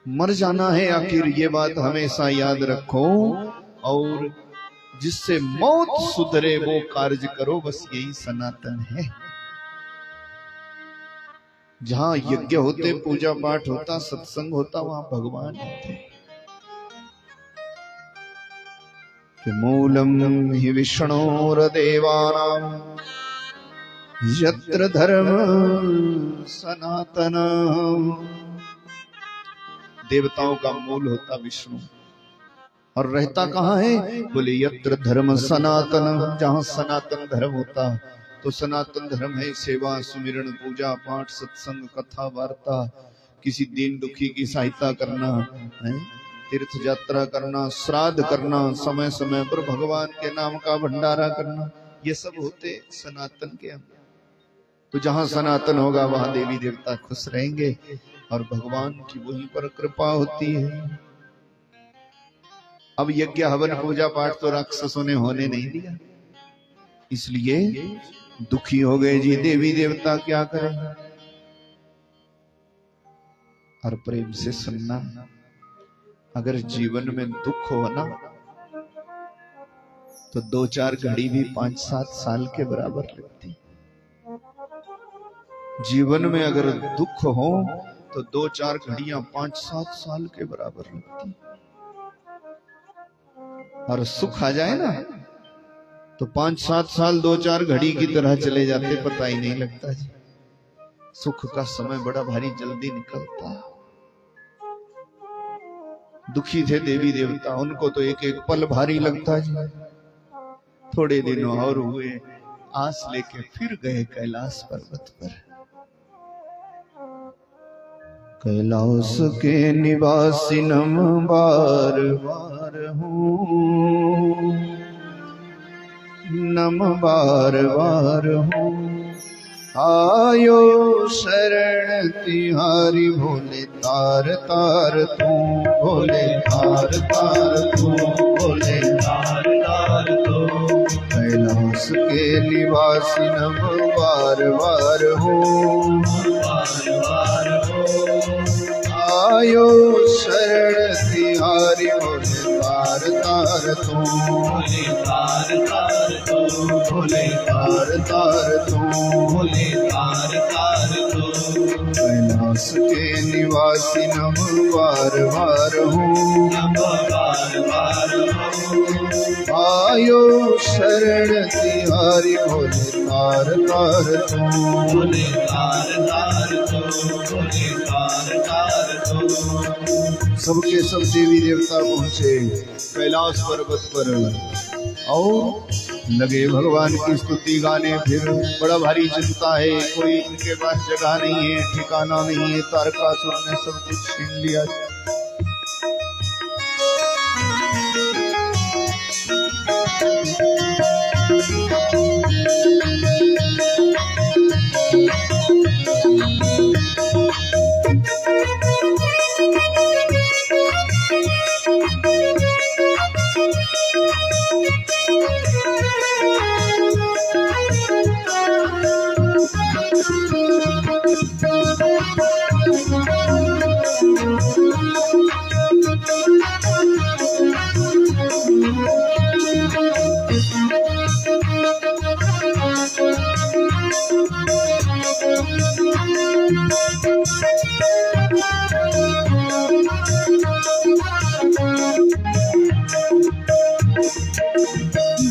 मर जाना है आखिर, ये बात हमेशा याद रखो, और जिससे मौत सुधरे वो कार्य करो, बस यही सनातन है। जहां यज्ञ होते, पूजा पाठ होता, सत्संग होता, वहां भगवान होते। कि मूलम हि विष्णोर्देवानां यत्र धर्म सनातन। देवताओं का मूल होता विष्णु, और रहता कहाँ है? बोले यत्र धर्म सनातन। जहां सनातन धर्म होता तो सनातन धर्म है सेवा, सुमिरन, पूजा पाठ, सत्संग, कथा वार्ता, किसी दीन दुखी की सहायता करना है, तीर्थ यात्रा करना, श्राद्ध करना, समय समय पर भगवान के नाम का भंडारा करना, ये सब होते सनातन के अंदर। तो जहां सनातन होगा वहां देवी देवता खुश रहेंगे और भगवान की वहीं पर कृपा होती है। अब यज्ञ हवन पूजा पाठ तो राक्षसों ने होने नहीं दिया, इसलिए दुखी हो गए जी। देवी देवता क्या करें? और प्रेम से सुनना, अगर जीवन में दुख हो ना तो 2-4 घड़ी भी 5-7 साल के बराबर लगती। जीवन में अगर दुख हो तो 2-4 घड़ियां 5-7 साल के बराबर लगती। और सुख आ जाए ना तो 5-7 साल 2-4 घड़ी की तरह चले जाते, पता ही नहीं लगता जी। सुख का समय बड़ा भारी जल्दी निकलता। दुखी थे देवी देवता, उनको तो एक एक पल भारी लगता जी। थोड़े दिन और हुए, आस लेके फिर गए कैलाश पर्वत पर। कैलाश के निवासी नम बार बार हूँ, नम बार बार हूँ। आयो शरण तिहारी, भोले तार तार तू, भोले तार तार तू, भोले तार तार तू। कैलाश के निवासी नम बार बार हो, बार बार हो। आयो शरण तिहारी, भोले तार तार तू, भोले तार तार तू, भोले तार तार तू, भोले तार तार तू। कैलाश के निवासी नम बार बार हो, नम बार बार हो। आयो शरण तिहारी, भोले तार तार तू, भोले तार तार तू, भोले तार तार तू। सबके सब देवी देवता पहुंचे कैलाश पर्वत पर और लगे भगवान की स्तुति गाने। फिर बड़ा भारी चिंता है, कोई इनके पास जगह नहीं है, ठिकाना नहीं है। तारकासुर ने सब कुछ छीन लिया।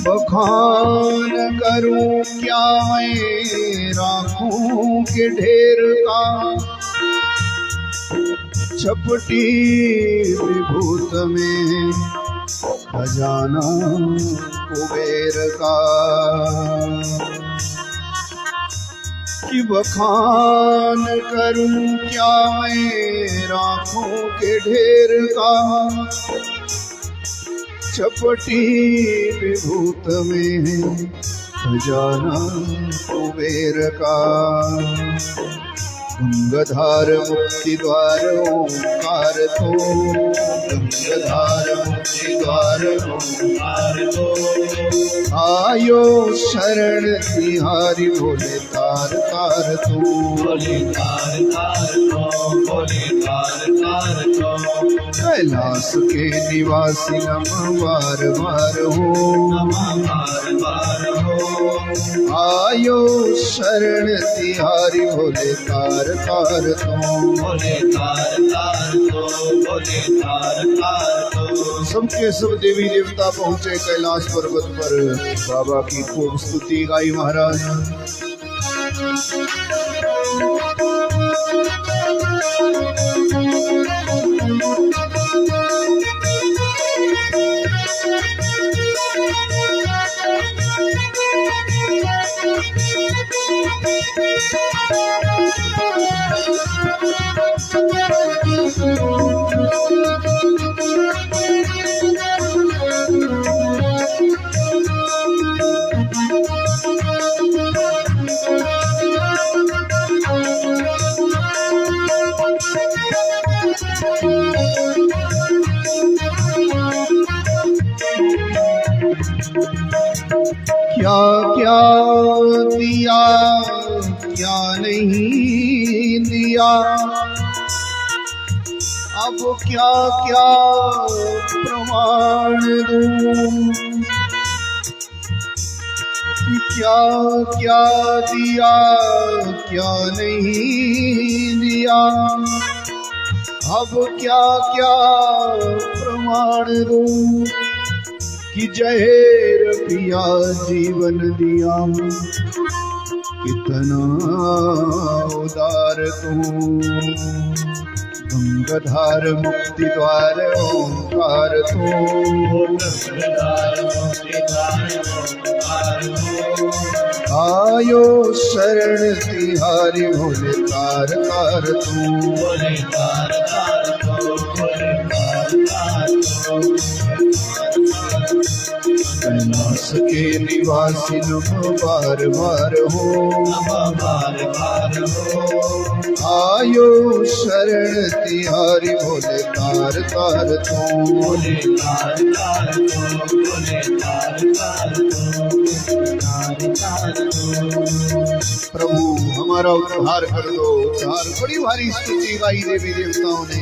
बखान करूं क्या मैं राखूं के ढेर का, चपटी विभूत में खजाना कुबेर का। कि बखान करूं क्या मैं राखों के ढेर का, चपटी विभूत में खजाना कुबेर का। गंगाधार मुक्ति द्वार ओंकार तो, गंगाधार मुक्ति द्वार ओंकार तो, आयो शरण तिहारी भोले तार तार तू, भोले तार तार तो, भोले तार तार तो। कैलाश के निवासी नम बार बार हो, नम बार बार हो। आयो शरण तिहारी भोले तार तार तू, भोले तार तार तो, भोले तार तार तो। सबके सब देवी देवता पहुंचे कैलाश पर्वत पर, बाबा की खूब स्तुति गाई महाराज। क्या क्या दिया क्या नहीं दिया, अब क्या क्या प्रमाण दूं, कि क्या क्या दिया क्या नहीं दिया, अब क्या क्या प्रमाण दूं। कि जहर पिया जीवन दिया, कितना उदार तू। गंगाधार मुक्ति द्वार ओंकार तू, गंगाधार मुक्ति द्वार ओंकार तो। आयो शरण तिहारी भोले तार तार तू, भोले तार तार तो, भोले तार तार तो। कैलाश के निवासी नम बार बार हो, नम बार बार हो। आयो शरण तिहारी भोले तार तार तू, भोले तार तार तो, भोले तार तार तो, तार तार तो। प्रभु हमारा उद्धार कर दो। उद्धार बड़ी भारी स्तुति गाई देवी देवताओं ने।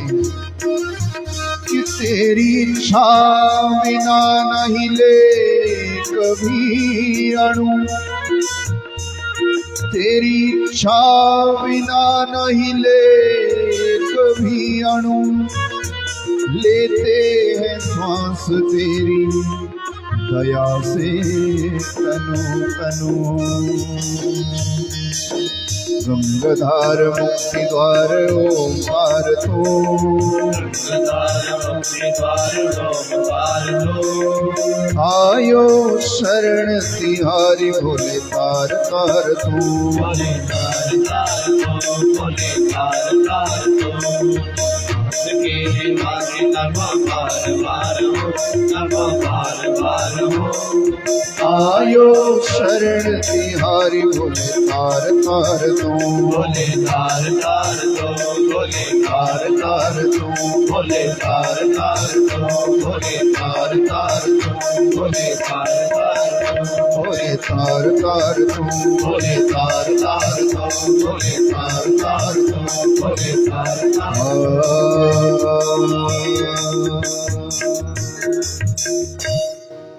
कि तेरी इच्छा बिना नहीं ले कभी अणु, तेरी इच्छा बिना नहीं ले कभी अणु, लेते हैं श्वास तेरी दया से तनु तनु। गंगाधार मुक्ति द्वार ओंकार तो, गंगाधार मुक्ति द्वार ओंकार तो। आयो शरण तिहारी भोले तार तार तू, भोले तार तार तो, भोले तार तार तो। के निवासी नम बार बार हो, नम बार बार हो। आयो शरण तिहारी भोले तार तार तू, भोले तार तार तो, भोले तार तार तो। भोले तार तार तो, भोले तार तार तो। भोले तार तार तो, भोले तार तार तू, भोले तार तार तो, भोले तार तार तो। भोले तार तार।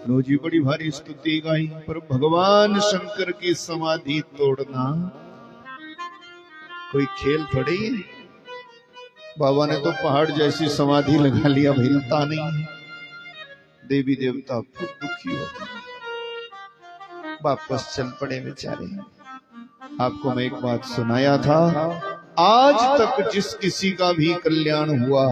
लो जी बड़ी भारी स्तुति गाई। पर भगवान शंकर की समाधि तोड़ना कोई खेल थोड़ी है। बाबा ने तो पहाड़ जैसी समाधि लगा लिया, भिन्नता नहीं। देवी देवता खूब दुखी हो गए। वापस चल पड़े बेचारे। आपको मैं एक बात सुनाया था, आज तक जिस किसी का भी कल्याण हुआ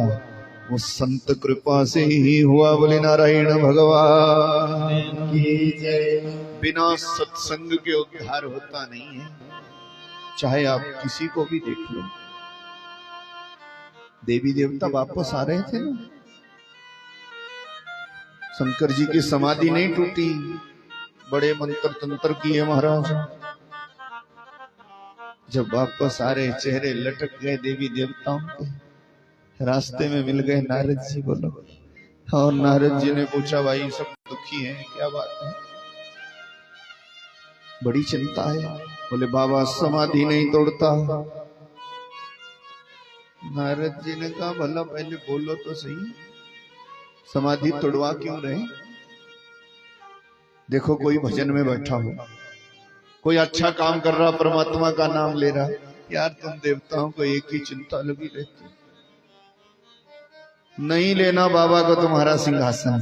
वो संत कृपा से ही हुआ। बोले नारायण भगवान की जय। बिना सत्संग के उद्धार होता नहीं है। चाहे आप किसी को भी देख लो, देवी देवता वापस आ रहे थे ना, शंकर जी की समाधि नहीं टूटी, बड़े मंत्र तंत्र किए महाराज। जब वापस आ रहे चेहरे लटक गए देवी देवताओं के। रास्ते में मिल गए नारद जी। बोलो, और नारद जी ने पूछा, भाई सब दुखी हैं, क्या बात है, बड़ी चिंता है। बोले बाबा समाधि नहीं तोड़ता। नारद जी ने कहा, भला पहले बोलो तो सही, समाधि तोड़वा क्यों रहे? देखो कोई भजन में बैठा हो, कोई अच्छा काम कर रहा, परमात्मा का नाम ले रहा, यार तुम देवताओं को एक ही चिंता लगी रहती, नहीं लेना बाबा को तुम्हारा सिंहासन।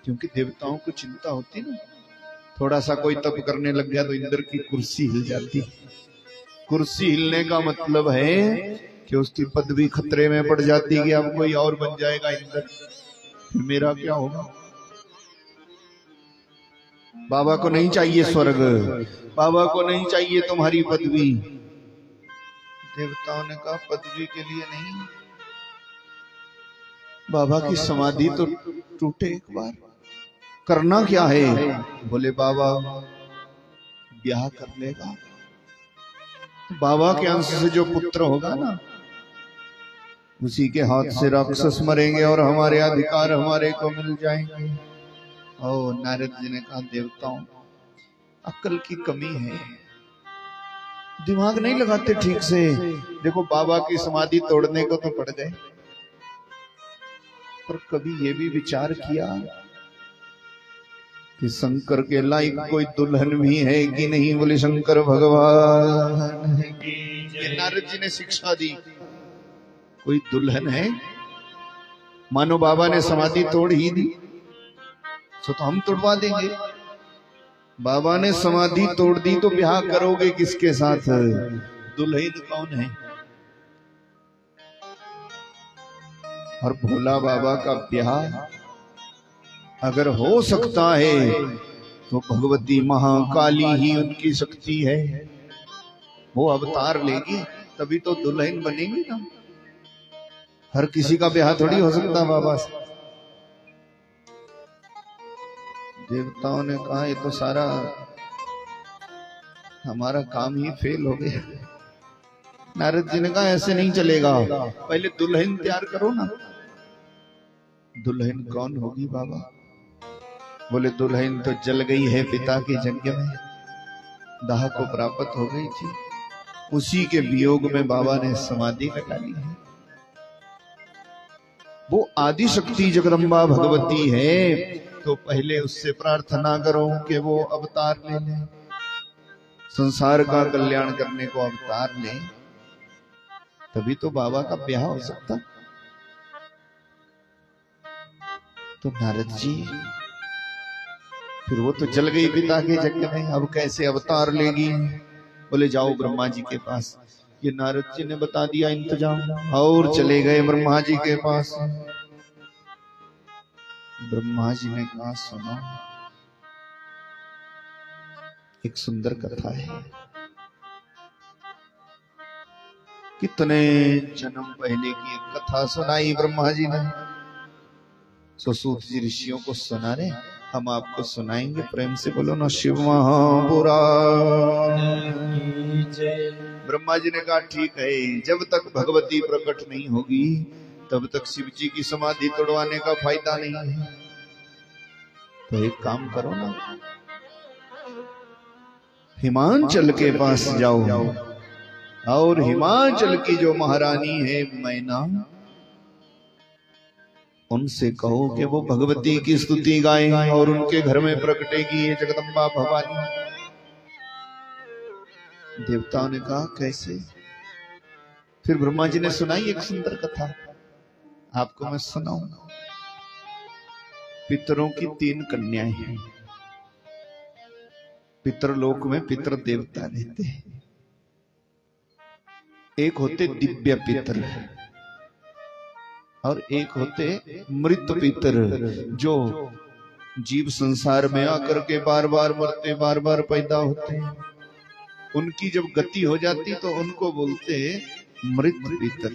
क्योंकि देवताओं को चिंता होती ना, थोड़ा सा कोई तप करने लग गया तो इंद्र की कुर्सी हिल जाती। कुर्सी हिलने का मतलब है कि उसकी पदवी खतरे में पड़ जाती कि अब कोई और बन जाएगा इंद्र, फिर मेरा क्या होगा। बाबा को नहीं चाहिए स्वर्ग, बाबा को नहीं चाहिए तुम्हारी पदवी। देवताओं ने कहा, पदवी के लिए नहीं, बाबा की समाधि तो टूटे एक बार, करना क्या है? बोले बाबा ब्याह कर लेगा, बाबा के अंश से जो पुत्र होगा ना, उसी के हाथ से राक्षस मरेंगे और हमारे अधिकार हमारे को मिल जाएंगे। और नारद जी ने कहा, देवताओं अक्ल की कमी है, दिमाग नहीं लगाते ठीक से। देखो बाबा की समाधि तोड़ने को तो पड़ गए, पर कभी ये भी विचार किया कि शंकर के लायक कोई दुल्हन भी है कि नहीं? बोले शंकर भगवान की। नारद जी ने शिक्षा दी, कोई दुल्हन है? मानो बाबा ने समाधि तोड़ ही दी तो हम तोड़वा देंगे। बाबा ने समाधि तोड़ दी तो ब्याह करोगे किसके साथ? दुल्हन कौन है? और भोला बाबा का ब्याह अगर हो सकता है तो भगवती महाकाली ही उनकी शक्ति है, वो अवतार लेगी तभी तो दुल्हन बनेगी ना। हर किसी का ब्याह थोड़ी हो सकता बाबा से। देवताओं ने कहा, ये तो सारा हमारा काम ही फेल हो गया। नारद जी ने कहा, ऐसे नहीं चलेगा, पहले दुल्हन तैयार करो ना। दुल्हन कौन होगी बाबा? बोले दुल्हन तो जल गई है पिता के यज्ञ में, दाह को प्राप्त हो गई थी, उसी के वियोग में बाबा ने समाधि लगा ली है। वो आदि शक्ति जगदम्बा भगवती है, तो पहले उससे प्रार्थना करो कि वो अवतार ले ले, संसार का कल्याण करने को अवतार ले, तभी तो बाबा का ब्याह हो सकता। तो नारद जी, फिर वो तो जल गई पिता के यज्ञ में, अब कैसे अवतार लेगी? बोले जाओ ब्रह्मा जी के पास। ये नारद जी ने बता दिया इंतजाम, और चले गए ब्रह्मा जी के पास। ब्रह्मा जी ने कहा, सुनो एक सुंदर कथा है। कितने जन्म पहले की एक कथा सुनाई ब्रह्मा जी ने। सूत जी ऋषियों को सुना रहे, हम आपको सुनाएंगे। प्रेम से बोलो ना, शिव महापुराण। ब्रह्मा जी ने कहा, ठीक है, जब तक भगवती प्रकट नहीं होगी तब तक शिव जी की समाधि तोड़वाने का फायदा नहीं है। तो एक काम करो ना, हिमाचल के पास जाओ और हिमाचल की जो महारानी है मैना, उनसे कहो कि वो भगवती की स्तुति गाएं और उनके घर में प्रकटेगी ये जगदम्बा भवानी। देवताओं ने कहा, कैसे? फिर ब्रह्मा जी ने सुनाई एक सुंदर कथा, आपको मैं सुनाऊंगा। पितरों की 3 कन्याएं हैं, पितृलोक में पितृ देवता रहते हैं। एक होते दिव्य पितर और एक होते मृत पितर, जो जीव संसार में आकर के बार बार मरते, बार बार पैदा होते हैं। उनकी जब गति हो जाती तो उनको बोलते मृत पितर।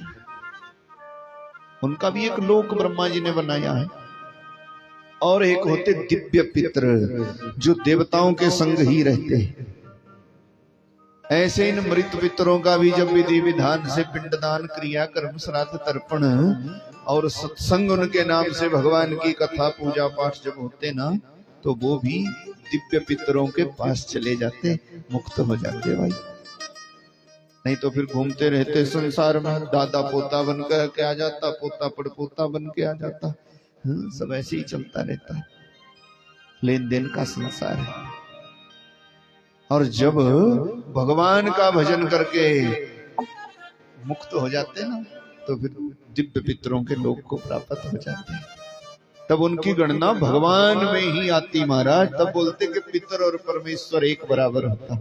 उनका भी एक लोक ब्रह्मा जी ने बनाया है। और एक होते दिव्य पितर, जो देवताओं के संग ही रहते हैं। ऐसे इन मृत पितरों का भी जब विधि विधान से पिंडदान, क्रिया, कर्म, श्राद्ध, तर्पण और सत्संग, उनके नाम से भगवान की कथा, पूजा पाठ जब होते ना, तो वो भी दिव्य पितरों के पास चले जाते, मुक्त हो जाते भाई। नहीं तो फिर घूमते रहते संसार में, दादा पोता बन के आ जाता, पोता पड़पोता बन के आ जाता। सब ऐसे ही चलता रहता है, लेन देन का संसार है। और जब भगवान का भजन करके मुक्त हो जाते ना, तो फिर दिव्य पितरों के लोक को प्राप्त हो जाते हैं। तब उनकी गणना भगवान में ही आती महाराज। तब बोलते कि पितर और परमेश्वर एक बराबर होता।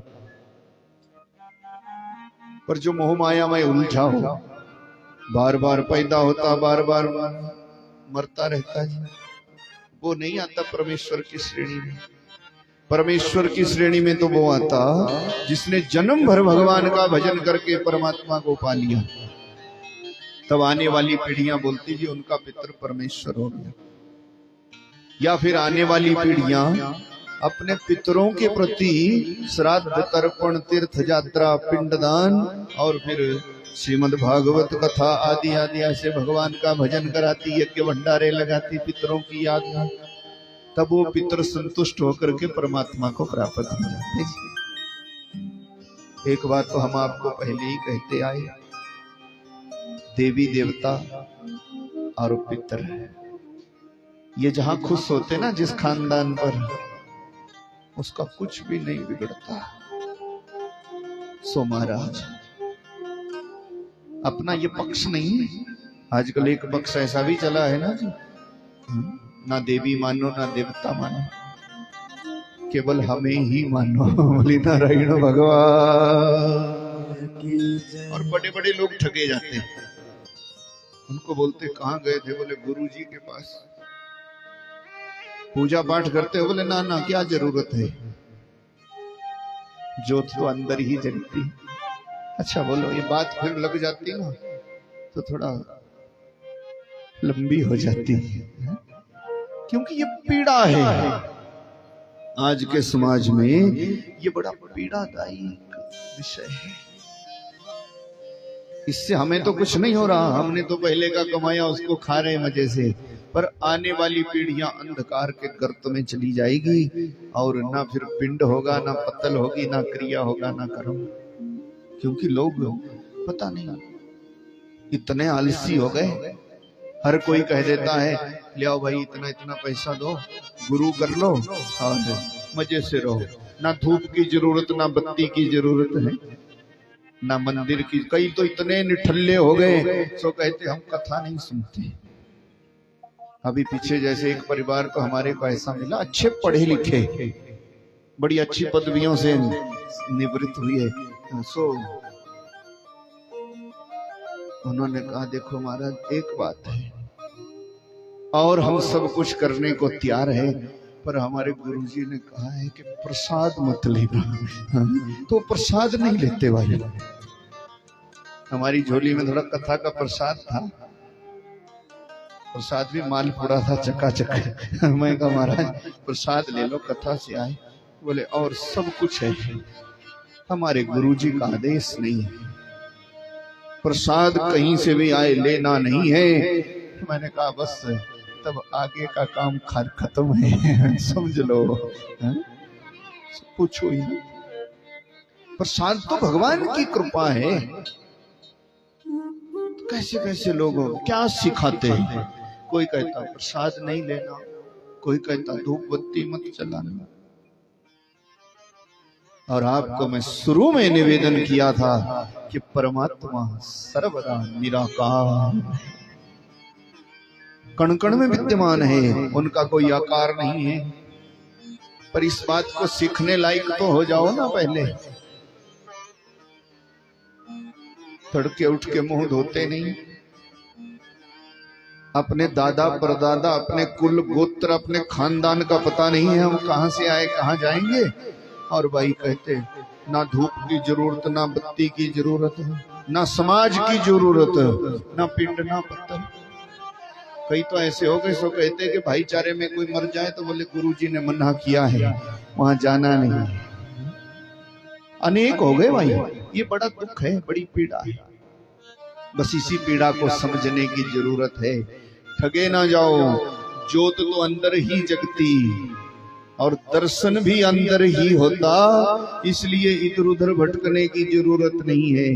पर जो मोह माया में उलझा हो, बार बार पैदा होता, बार बार मरता रहता है, वो नहीं आता परमेश्वर की श्रेणी में। परमेश्वर की श्रेणी में तो वो आता जिसने जन्म भर भगवान का भजन करके परमात्मा को पा लिया। तब आने वाली पीढ़ियां बोलती जी उनका पितर परमेश्वर हो गया। या फिर आने वाली पीढ़ियां अपने पितरों के प्रति श्राद्ध, तर्पण, तीर्थ यात्रा, पिंडदान और फिर श्रीमद् भागवत कथा आदि आदि ऐसे भगवान का भजन कराती, यज्ञ भंडारे लगाती पितरों की याद में। तब वो पितर संतुष्ट होकर के परमात्मा को प्राप्त हो जाते। एक बात तो हम आपको पहले ही कहते आए, देवी देवता और पितर, ये जहां खुश होते ना जिस खानदान पर, उसका कुछ भी नहीं बिगड़ता। सो महाराज अपना ये पक्ष नहीं है। आजकल एक पक्ष ऐसा भी चला है ना जी, ना देवी मानो ना देवता मानो, केवल हमें ही मानो। बोली नारायण भगवान की। और बड़े बड़े लोग ठगे जाते हैं। उनको बोलते कहाँ गए थे, बोले गुरु जी के पास। पूजा पाठ करते हो, बोले ना ना क्या जरूरत है, ज्योत तो अंदर ही जलती। अच्छा बोलो, ये बात फिर लग जाती ना तो थोड़ा लंबी हो जाती है, क्योंकि ये पीड़ा है आज के समाज में। ये बड़ा पीड़ादायी विषय है। इससे हमें तो कुछ नहीं हो रहा, हमने तो पहले का कमाया उसको खा रहे मजे से। पर आने वाली पीढ़ियां अंधकार के गर्त में चली जाएगी, और ना फिर पिंड होगा, ना पत्तल होगी, ना क्रिया होगा, ना कर्म। क्योंकि लोग पता नहीं इतने आलसी हो गए। हर कोई कह देता है ले आओ भाई इतना इतना पैसा दो, गुरु कर लो और मजे से रहो। ना धूप की जरूरत, ना बत्ती की जरूरत है, ना मंदिर की। कई तो इतने निठल्ले हो गए सो कहते हम कथा नहीं सुनते। अभी पीछे जैसे एक परिवार को हमारे को ऐसा मिला, अच्छे पढ़े लिखे, बड़ी अच्छी पदवियों से निवृत्त हुए। सो उन्होंने कहा देखो महाराज एक बात है, और हम सब कुछ करने को तैयार है, पर हमारे गुरुजी ने कहा है कि प्रसाद मत लेना। तो प्रसाद नहीं लेते भाई। हमारी झोली में थोड़ा कथा का प्रसाद था, प्रसाद भी मालपुड़ा था चकाचक। मैं कहा महाराज प्रसाद ले लो, कथा से आए। बोले और सब कुछ है, हमारे गुरुजी का आदेश नहीं है, प्रसाद कहीं से भी आए लेना नहीं है। मैंने कहा बस तब आगे का काम खत्म है, समझ लो। पूछो ही, प्रसाद तो भगवान की कृपा है। कैसे कैसे लोग क्या सिखाते हैं। कोई कहता प्रसाद नहीं लेना, कोई कहता धूप बत्ती मत जलाना। और आपको मैं शुरू में निवेदन किया था कि परमात्मा सर्वदा निराकार, कण कण में विद्यमान है, उनका कोई आकार नहीं है। पर इस बात को सीखने लायक तो हो जाओ ना पहले। तड़के उठ के मुंह धोते नहीं, अपने दादा परदादा, अपने कुल गोत्र, अपने खानदान का पता नहीं है, हम कहां से आए कहां जाएंगे। और भाई कहते ना धूप की जरूरत, ना बत्ती की जरूरत है, ना समाज की जरूरत, ना पिंड ना पत्थर। कई तो ऐसे हो गए सो कहते कि भाईचारे में कोई मर जाए तो बोले गुरुजी ने मना किया है, वहां जाना नहीं। अनेक हो गए भाई, ये बड़ा दुख है, बड़ी पीड़ा है। बस इसी पीड़ा को समझने की जरूरत है। ठगे ना जाओ, ज्योत तो अंदर ही जगती और दर्शन भी अंदर ही होता, इसलिए इधर उधर भटकने की जरूरत नहीं है।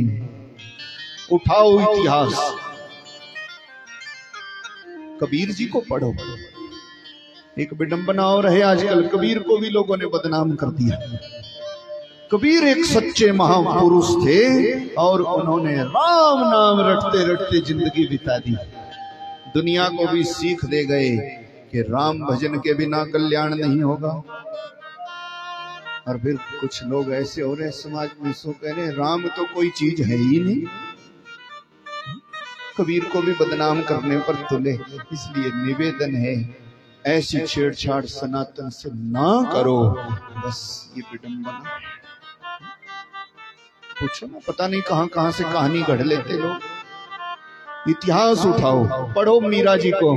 उठाओ इतिहास, कबीर जी को पढ़ो। एक विडंबना और है, आजकल कबीर को भी लोगों ने बदनाम कर दिया। कबीर एक सच्चे महापुरुष थे और उन्होंने राम नाम रटते रटते जिंदगी बिता दी। दुनिया को भी सीख दे गए कि राम भजन के बिना कल्याण नहीं होगा। और फिर कुछ लोग ऐसे हो रहे समाज में, सो कह रहे राम तो कोई चीज है ही नहीं, कबीर को भी बदनाम करने पर तुले। इसलिए निवेदन है, ऐसी छेड़छाड़ सनातन से ना करो। बस ये विडंबना। पूछो ना, पता नहीं कहां कहां से कहानी गढ़ लेते लोग। इतिहास उठाओ, पढ़ो मीरा जी को।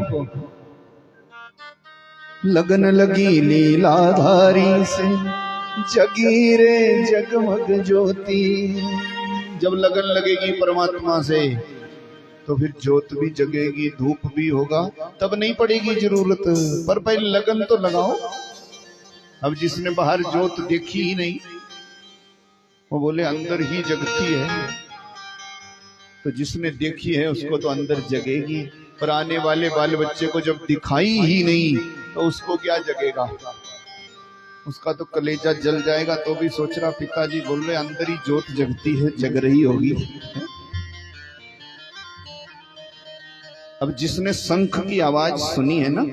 लगन लगी लीलाधारी से जगी रे जगमग ज्योति। जब लगन लगेगी परमात्मा से तो फिर ज्योत भी जगेगी, धूप भी होगा, तब नहीं पड़ेगी जरूरत। पर पहले लगन तो लगाओ। अब जिसने बाहर ज्योत देखी ही नहीं, वो बोले अंदर ही जगती है, तो जिसने देखी है उसको तो अंदर जगेगी। पर आने वाले बाल बच्चे को जब दिखाई ही नहीं तो उसको क्या जगेगा? उसका तो कलेजा जल जाएगा। तो भी सोच रहा, पिताजी बोल रहे अंदर ही ज्योत जगती है, जग रही होगी। अब जिसने शंख की आवाज सुनी है ना,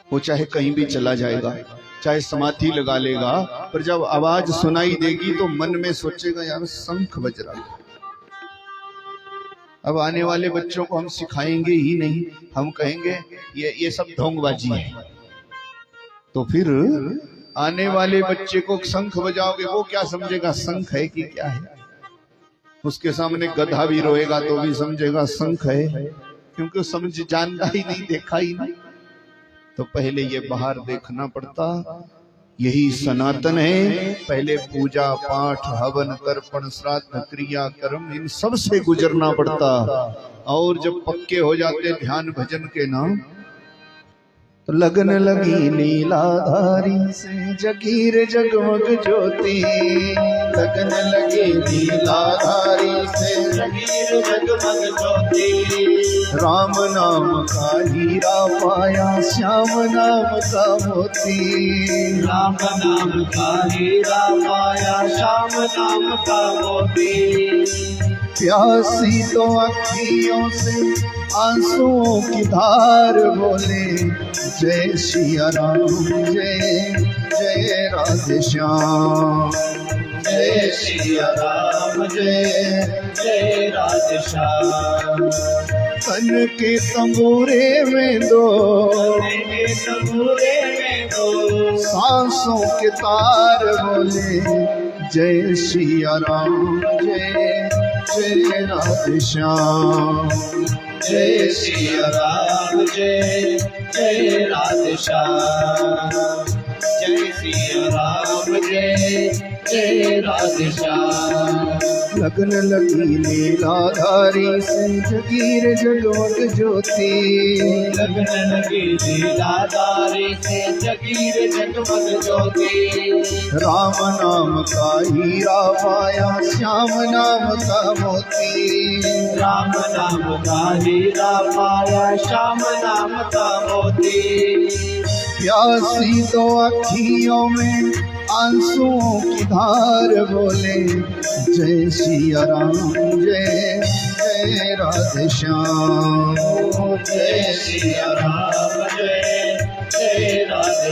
वो चाहे कहीं भी चला जाएगा, चाहे समाधि लगा लेगा, पर जब आवाज सुनाई देगी तो मन में सोचेगा यार शंख बज रहा है। अब आने वाले बच्चों को हम सिखाएंगे ही नहीं, हम कहेंगे ये सब ढोंगबाजी है। तो फिर आने वाले बच्चे को शंख बजाओगे, वो क्या समझेगा शंख है कि क्या है? उसके सामने गधा भी रोएगा तो भी समझेगा शंख है, क्योंकि समझ जानता ही नहीं, देखा ही नहीं। तो पहले ये बाहर देखना पड़ता। यही सनातन है। पहले पूजा पाठ हवन तर्पण श्राद्ध क्रिया कर्म इन सब से गुजरना पड़ता। और जब पक्के हो जाते ध्यान भजन के नाम, तो लगन लगी लीलाधारी से जगी रे जगमग ज्योति। लगन लगी लीलाधारी से जगी रे जगमग ज्योति। राम नाम का हीरा पाया, श्याम नाम का मोती। राम नाम का हीरा पाया, श्याम नाम का मोती। प्यासी तो अखियों से आंसुओं की धार बोले, जय सिया राम जय जय राधे श्याम। जय सिया राम जय जय राधे श्याम। तन के तंबूरे में दो, तन के तंबूरे में दो, सांसों के तार बोले, जय सिया राम जय जय राधे श्याम। जय सिया राम जय जय राधे श्याम। जय सिया राम जय जय राधे श्याम। लगन लगी लीलाधारी से जगी रे जगमग ज्योति। लगन लगी लीलाधारी से जगी रे जगमग ज्योति। राम नाम का हीरा पाया, श्याम नाम का मोती। राम नाम का हीरा पाया, श्याम नाम का मोती। प्यासी तो अखियों में आंसुओं की धार बोले, जय सिया राम जय जय राधे श्याम। जय सिया राम जय हे राधे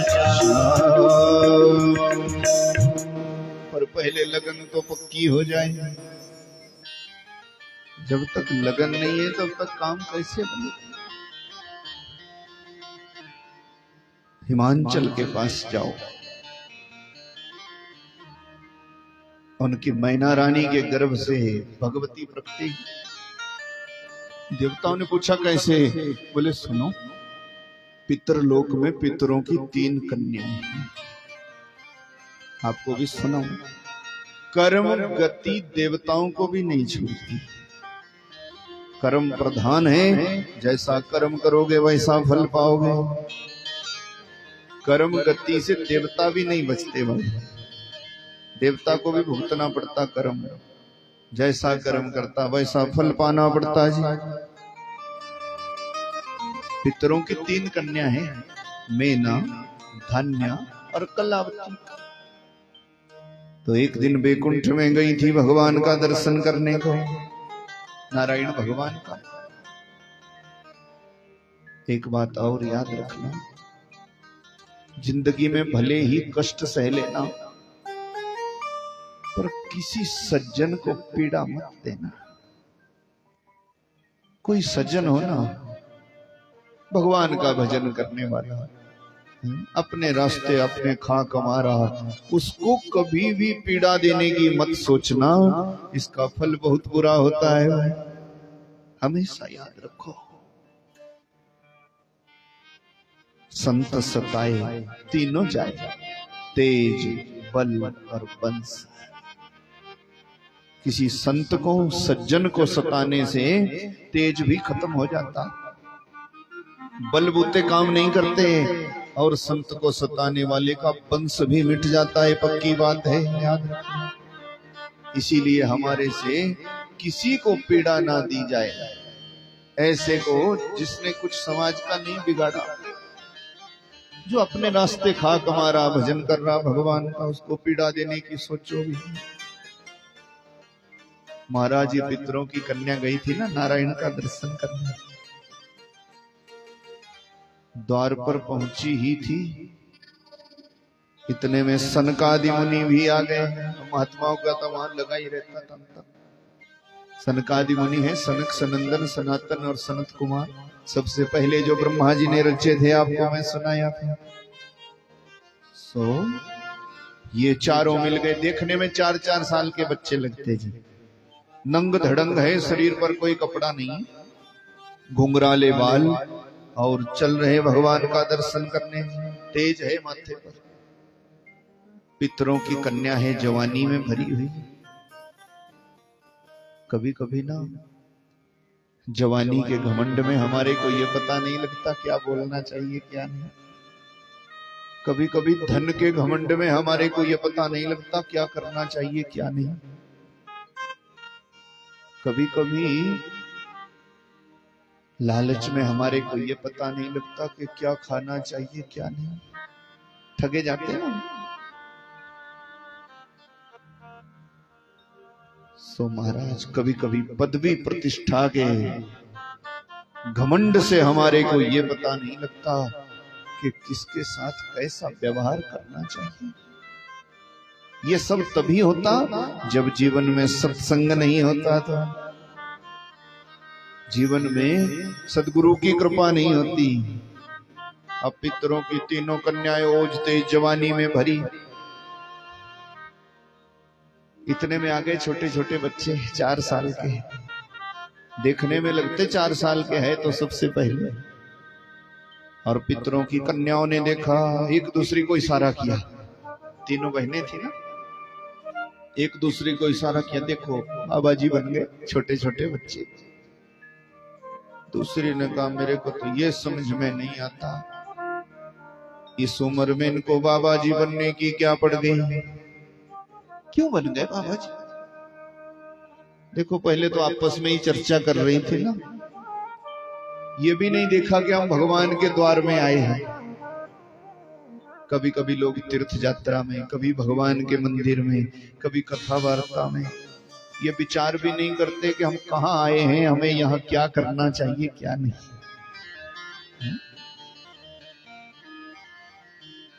पर पहले लगन तो पक्की हो जाए। जब तक लगन नहीं है तब तक काम कैसे बने। हिमांचल के पास जाओ, उनकी मैना रानी के गर्भ से भगवती प्रकटी। देवताओं ने पूछा कैसे? बोले सुनो, पितरलोक में पितरों की 3 कन्याएं हैं। आपको भी सुनाऊं, कर्म गति देवताओं को भी नहीं छोड़ती। कर्म प्रधान है, जैसा कर्म करोगे वैसा फल पाओगे। कर्म गति से देवता भी नहीं बचते भाई, देवता को भी भुगतना पड़ता कर्म। जैसा कर्म करता वैसा फल पाना पड़ता जी। पितरों की 3 कन्या हैं, मेना, धन्या और कलावती। तो एक दिन बैकुंठ में गई थी भगवान का दर्शन करने को, नारायण भगवान का। एक बात और याद रखना, जिंदगी में भले ही कष्ट सह लेना, पर किसी सज्जन को पीड़ा मत देना। कोई सज्जन हो ना, भगवान का भजन करने वाला, अपने रास्ते अपने खा कमा रहा, उसको कभी भी पीड़ा देने की मत सोचना, इसका फल बहुत बुरा होता है। हमेशा याद रखो, संत सताए तीनों जाए, तेज, बल और वंश। किसी संत को, सज्जन को सताने से तेज भी खत्म हो जाता, बलबूते काम नहीं करते, और संत को सताने वाले का वंश भी मिट जाता है। पक्की बात है, याद रखना। इसीलिए हमारे से किसी को पीड़ा ना दी जाए, ऐसे को जिसने कुछ समाज का नहीं बिगाड़ा, जो अपने रास्ते खा कमा रहा, भजन कर रहा भगवान का, उसको पीड़ा देने की सोचो भी। महाराज ये पितरों की कन्या गई थी ना नारायण का दर्शन करने, द्वार पर पहुंची ही थी, इतने में सनकादि मुनि भी आ गए। महात्माओं का तो वहां लगा ही रहता था। सनकादि मुनि है, सनक, सनंदन, सनातन और सनत कुमार। सबसे पहले जो ब्रह्मा जी ने रचे थे, आपको मैं सुनाया था। ये चारों मिल गए। देखने में 4-4 साल के बच्चे लगते जी, नंग धड़ंग है, शरीर पर कोई कपड़ा नहीं, घुंघराले बाल, और चल रहे भगवान का दर्शन करने। तेज है माथे पर। पितरों की कन्या है, जवानी में भरी हुई। कभी कभी ना जवानी के घमंड में हमारे को ये पता नहीं लगता क्या बोलना चाहिए क्या नहीं। कभी कभी धन के घमंड में हमारे को ये पता नहीं लगता क्या करना चाहिए क्या नहीं। कभी कभी लालच में हमारे को ये पता नहीं लगता कि क्या खाना चाहिए क्या नहीं। ठगे जाते हैं ना। सो महाराज कभी कभी पदवी प्रतिष्ठा के घमंड से हमारे को ये पता नहीं लगता कि किसके साथ कैसा व्यवहार करना चाहिए। ये सब तभी होता जब जीवन में सत्संग नहीं होता था, जीवन में सदगुरु की कृपा नहीं होती। अब पितरों की तीनों कन्याएं ओज तेज जवानी में भरी। इतने में आ गए छोटे छोटे बच्चे 4 साल के, देखने में लगते 4 साल के हैं तो सबसे पहले। और पितरों की कन्याओं ने देखा, एक दूसरी को इशारा किया। तीनों बहनें थी ना, एक दूसरे को इशारा किया, देखो बाबा जी बन गए छोटे छोटे बच्चे। दूसरी ने कहा मेरे को तो ये समझ में नहीं आता, इस उम्र में इनको बाबा जी बनने की क्या पड़ गई। क्यों बन गए बाबा जी? देखो पहले तो आपस में ही चर्चा कर रही थी ना, ये भी नहीं देखा कि हम भगवान के द्वार में आए हैं। कभी कभी लोग तीर्थ यात्रा में, कभी भगवान के मंदिर में, कभी कथा वार्ता में ये विचार भी नहीं करते कि हम कहाँ आए हैं, हमें यहाँ क्या करना चाहिए क्या नहीं।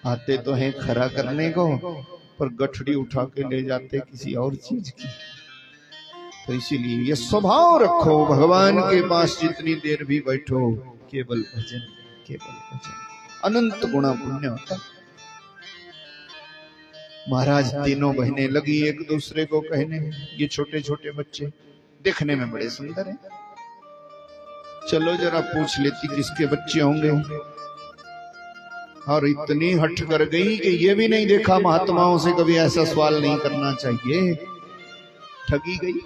आते तो हैं खरा करने को, पर गठड़ी उठा के ले जाते किसी और चीज की। तो इसीलिए ये स्वभाव रखो, भगवान के पास जितनी देर भी बैठो केवल भजन, केवल भजन, अनंत गुणा पुण्य होता। महाराज तीनों बहनें लगी एक दूसरे को कहने, ये छोटे छोटे बच्चे देखने में बड़े सुंदर हैं, चलो जरा पूछ लेती किसके बच्चे होंगे। और इतनी हठ कर गई कि ये भी नहीं देखा, महात्माओं से कभी ऐसा सवाल नहीं करना चाहिए। ठगी गई।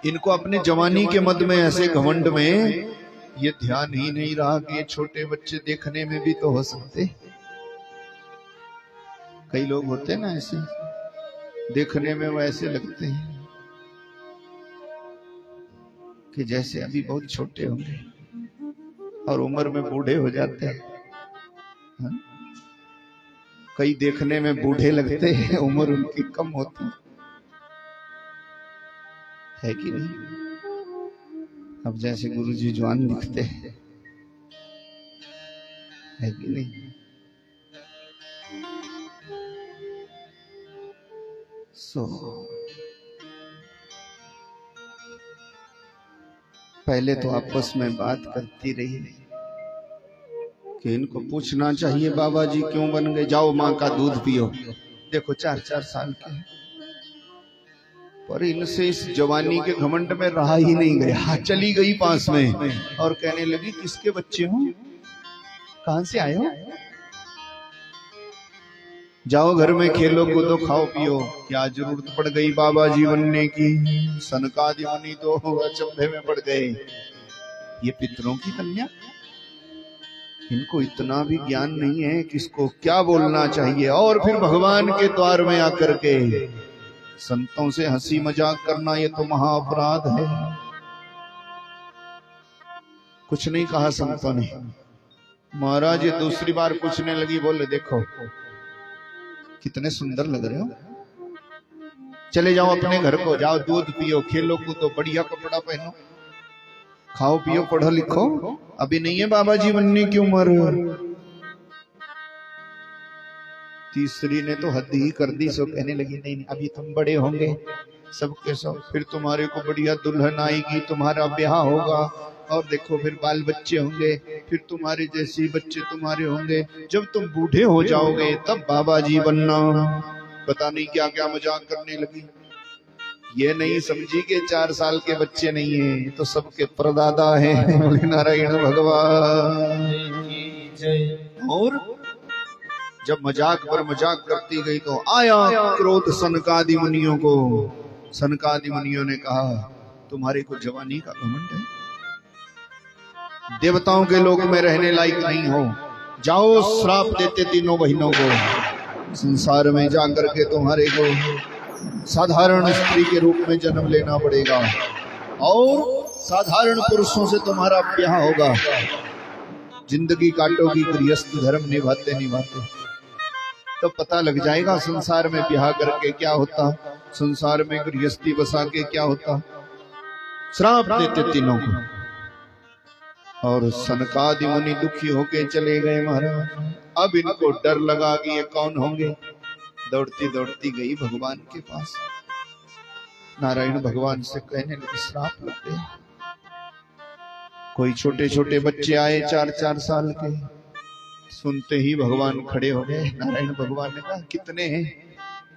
इनको अपने जवानी के मद में, ऐसे घमंड में ये ध्यान ही नहीं रहा कि ये छोटे बच्चे देखने में भी तो हो सकते। कई लोग होते ना ऐसे, देखने में वो ऐसे लगते हैं कि जैसे अभी बहुत छोटे होंगे और उम्र में बूढ़े हो जाते हैं। हाँ? कई देखने में बूढ़े लगते हैं, उम्र उनकी कम होती है कि नहीं। अब जैसे गुरुजी जवान दिखते हैं, है कि नहीं। पहले तो आपस में बात करती रही कि इनको पूछना चाहिए बाबा जी क्यों बन गए, जाओ माँ का दूध पियो। देखो 4-4 साल के, पर इनसे इस जवानी के घमंड में रहा ही नहीं गया। चली गई पास में और कहने लगी किसके बच्चे हो, कहां से आए हो, जाओ घर में खेलो कूदो खाओ पियो। क्या जरूरत पड़ गई बाबा जी बनने की। सनकादि मुनि तो अचंभे में पड़ गए, ये पितरों की कन्या, इनको इतना भी ज्ञान नहीं है किसको क्या बोलना चाहिए। और फिर भगवान के द्वार में आकर के संतों से हंसी मजाक करना, ये तो महाअपराध है। कुछ नहीं कहा संतों ने। महाराज ये दूसरी बार पूछने लगी, बोले देखो कितने सुंदर लग रहे हो, चले जाओ अपने घर को, जाओ दूध पियो, खेलो कूदो, बढ़िया कपड़ा पहनो, खाओ पियो, पढ़ो लिखो, अभी नहीं है बाबा जी बनने की उम्र। तीसरी ने तो हद ही कर दी, सो कहने लगी नहीं अभी तुम बड़े होंगे सबके सब, फिर तुम्हारे को बढ़िया दुल्हन आएगी, तुम्हारा ब्याह होगा, और देखो फिर बाल बच्चे होंगे, फिर तुम्हारे जैसे बच्चे तुम्हारे होंगे, जब तुम बूढ़े हो जाओगे तब बाबा जी बनना। पता नहीं क्या क्या मजाक करने लगी। ये नहीं समझी कि 4 साल के बच्चे नहीं है, ये तो सबके परदादा हैं। बोले नारायण भगवान की जय। और जब मजाक पर मजाक करती गई तो आया क्रोध सनकादि मुनियों को। सनकादि मुनियों ने कहा तुम्हारे को जवानी का घमंड है, देवताओं के लोक में रहने लायक नहीं हो, जाओ श्राप देते तीनों बहनों को, संसार में जाकर के तुम्हारे को साधारण स्त्री के रूप में जन्म लेना पड़ेगा और साधारण पुरुषों से तुम्हारा ब्याह होगा, जिंदगी काटोगी गृहस्थ धर्म निभाते निभाते, तो पता लग जाएगा संसार में ब्याह करके क्या होता, संसार में गृहस्थी बसा के क्या होता। श्राप देते तीनों को। और सनकादि मुनि दुखी होके चले गए महाराज। अब इनको डर लगा कि ये कौन होंगे। दौड़ती दौड़ती गई भगवान के पास, नारायण भगवान से कहने लगी श्राप लग गया। कोई छोटे छोटे बच्चे आए 4-4 साल के, सुनते ही भगवान खड़े हो गए। नारायण भगवान ने कहा कितने हैं?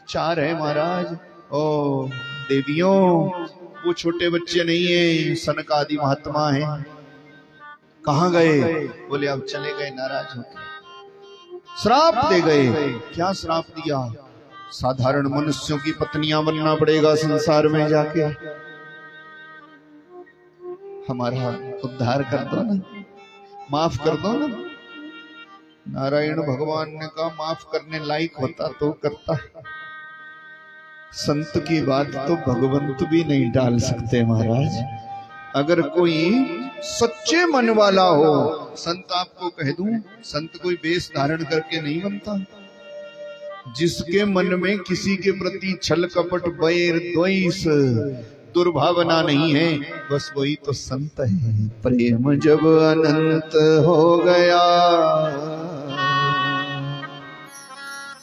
4 है महाराज। ओ देवियों, वो छोटे बच्चे नहीं है, सनकादि महात्मा है। कहाँ गए? बोले अब चले गए नाराज होकर, श्राप दे गए। क्या श्राप दिया? साधारण मनुष्यों की पत्नियां बनना पड़ेगा संसार में जाके। हमारा उद्धार कर दो ना, माफ कर दो ना। नारायण भगवान ने कहा माफ करने लायक होता तो करता, संत की बात तो भगवंत भी नहीं डाल सकते महाराज। अगर कोई सच्चे मन वाला हो, संत आपको कह दूं, संत कोई वेश धारण करके नहीं बनता। जिसके मन में किसी के प्रति छल कपट बैर द्वेष दुर्भावना नहीं है, बस वही तो संत है। प्रेम जब अनंत हो गया,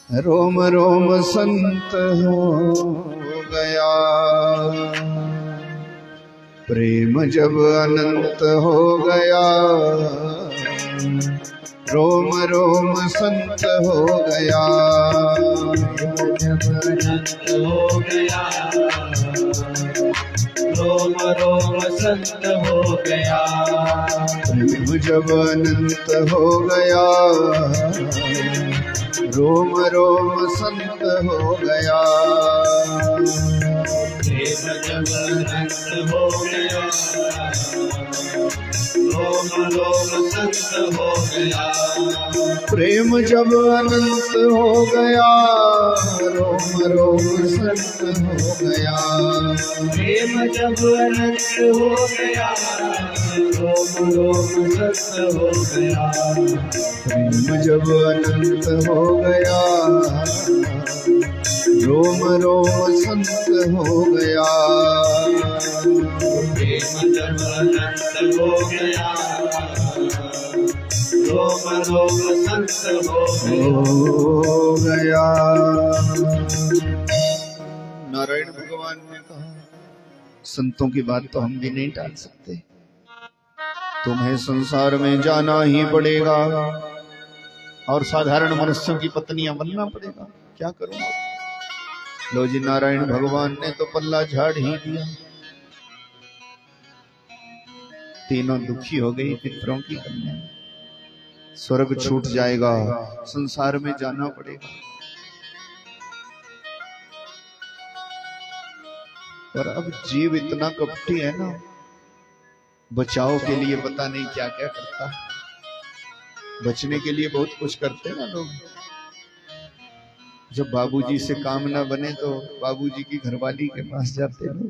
रोम रोम संत हो गया, प्रेम जब अनंत हो गया, रोम रोम संत हो गया, जब अनंत हो गया, रोम रोम संत हो गया, प्रेम जब अनंत हो गया, रोम रोम संत हो गया, प्रेम जब अनंत हो गया, रोम रोम संत हो गया, प्रेम जब अनंत हो गया, रोम रोम संत हो गया, प्रेम जब अनंत हो गया, रोम रोम संत हो गया, प्रेम जब अनंत हो गया, रोम रोम संत हो गया, प्रेम जब अनंत हो गया, रोम रोम संत हो गया। नारायण भगवान ने कहा, संतों की बात तो हम भी नहीं टाल सकते, तुम्हें संसार में जाना ही पड़ेगा और साधारण मनुष्यों की पत्नियां बनना पड़ेगा, क्या करूंगा। लो जी, नारायण भगवान ने तो पल्ला झाड़ ही दिया, तीनों दुखी हो गई पितरों की कन्या, स्वर्ग छूट जाएगा, संसार में जाना पड़ेगा। पर अब जीव इतना कपटी है ना, बचाव के लिए पता नहीं क्या क्या करता है, बचने के लिए बहुत कुछ करते हैं ना लोग। जब बाबूजी से काम ना बने तो बाबूजी की घरवाली के पास जाते हैं,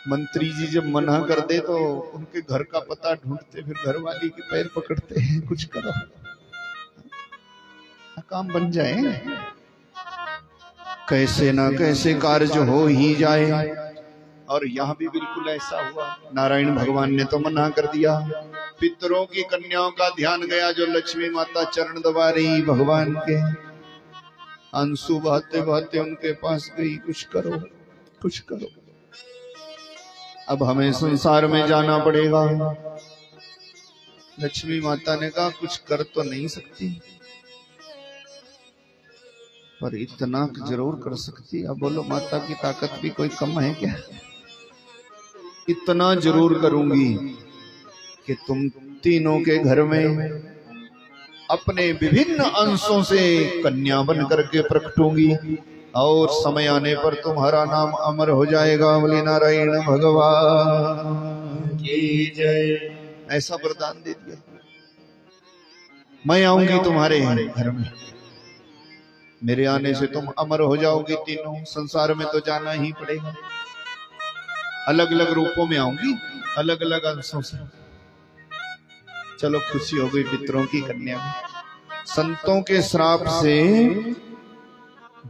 मंत्री जी जब मना कर दे तो उनके घर का पता ढूंढते, फिर घरवाली के पैर पकड़ते हैं, कुछ करो काम बन जाए। कैसे ना कैसे कार्य हो ही जाए, और यहाँ भी बिल्कुल ऐसा हुआ। नारायण भगवान ने तो मना कर दिया, पितरों की कन्याओं का ध्यान गया, जो लक्ष्मी माता चरण दबा रही भगवान के, आंसू बहाते बहाते उनके पास गई, कुछ करो कुछ करो, अब हमें संसार में जाना पड़ेगा। लक्ष्मी माता ने कहा, कुछ कर तो नहीं सकती, पर इतना जरूर कर सकती। अब बोलो, माता की ताकत भी कोई कम है क्या? इतना जरूर करूंगी कि तुम तीनों के घर में अपने विभिन्न अंशों से कन्या बन करके प्रकटूंगी, और समय आने पर तुम्हारा नाम अमर हो जाएगा। बोले नारायण भगवान की जय। ऐसा वरदान दे दिया, मैं आऊंगी तुम्हारे घर में, मेरे आने से तुम अमर हो जाओगे तीनों, संसार में तो जाना ही पड़ेगा। अलग अलग रूपों में आऊंगी, अलग अलग अंशों से। चलो, खुशी हो गई पितरों की कन्या में। संतों के श्राप से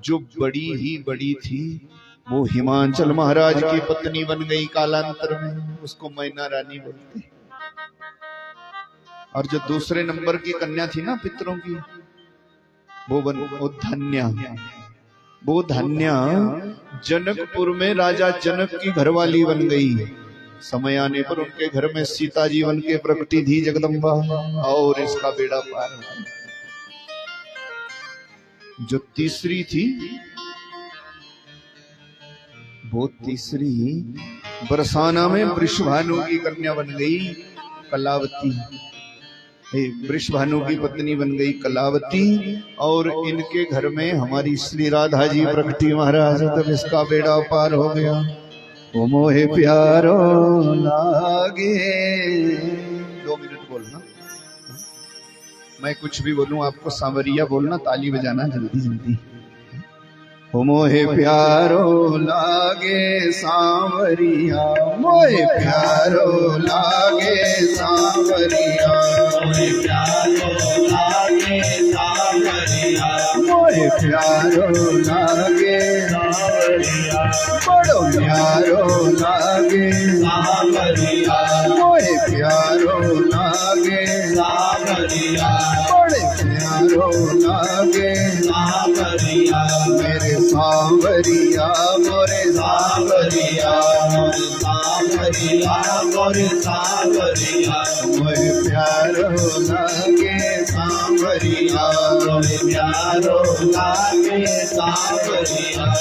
जो बड़ी ही बड़ी थी, वो हिमाचल महाराज की पत्नी बन गई कालांतर में, उसको मैना रानी बोलते। और जो दूसरे नंबर की कन्या थी ना पितरों की, वो धन्या जनकपुर में राजा जनक की घरवाली बन गई। समय आने पर उनके घर में सीता जी बन के प्रकटी थी जगदम्बा, और इसका बेड़ा पार हो। जो तीसरी थी, वो तीसरी बरसाना में वृषभानु की कन्या बन गई कलावती, वृषभानु की पत्नी बन गई कलावती, और इनके घर में हमारी श्री राधा जी प्रकटी महाराज, तब इसका बेड़ा पार हो गया। ओ मोहे प्यारो लागे, 2 मिनट बोलना, मैं कुछ भी बोलूं आपको सांवरिया बोलना, ताली बजाना जल्दी जल्दी। ओ मोहे प्यारो लागे सांवरिया, मोहे प्यारो लागे सांवरिया, मोहे प्यारो लागे सांवरिया, मोहे प्यारो लागे सांवरिया, बड़ो प्यारो लागे सांवरिया, मोहे प्यारो लागे सांवरिया, बड़े प्यारो सांवरिया मोरे सांवरिया मोरे सांवरिया मोरे सांवरिया मोहे प्यारो लागे सांवरिया मोरे प्यारो लागे सांवरिया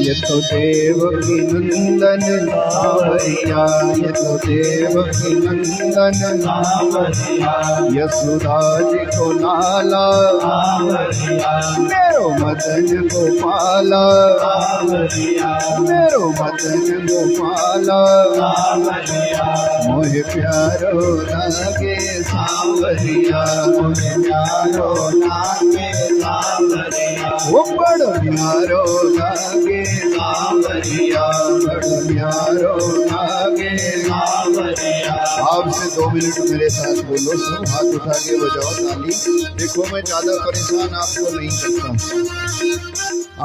ये तो देवकी नंदन सांवरिया ये तो देवकी नंदन सांवरिया यशोदा जी को लाला सांवरिया मेरो मदन गोपाला सांवरिया मेरो मदन गोपाला सांवरिया मोहे प्यारो लागे सांवरिया मोरे प्यारो लागे सांवरिया वो बड़ो प्यारो लागे सांवरिया बड़ो प्यारो लागे सांवरिया आपसे 2 मिनट मेरे साथ बोलो सब हाथ उठा के बजाओ ताली। देखो मैं ज्यादा परेशान आपको नहीं करता,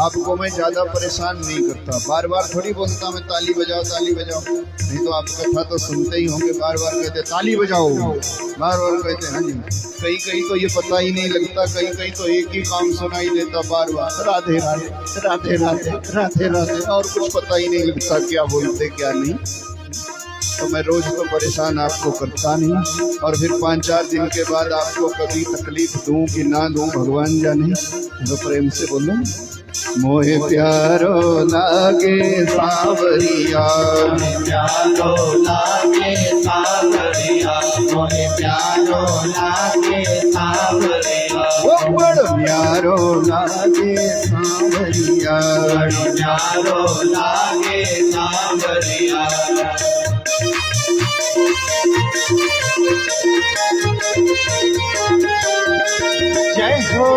आपको मैं ज्यादा परेशान नहीं करता, बार बार थोड़ी बोलता मैं ताली बजाओ नहीं तो आप कथा तो सुनते ही होंगे, बार बार कहते ताली बजाओ, बार बार कहते हाँ जी। कहीं कहीं तो ये पता ही नहीं लगता, कहीं कहीं तो एक ही काम सुनाई देता बार बार राधे राधे राधे राधे राधे राधे, और कुछ पता ही नहीं लगता क्या बोलते क्या नहीं। तो मैं रोज तो परेशान आपको करता नहीं, और फिर 5-4 दिन के बाद आपको कभी तकलीफ दूं कि ना दूं भगवान जाने। तो प्रेम से बोलो मोहे प्यारो लागे सांवरिया मोरे प्यारो लागे सांवरिया मोरे प्यारो लागे सांवरिया वो बड़ो प्यारो लागे सांवरिया बड़ो प्यारो लागे सांवरिया जय हो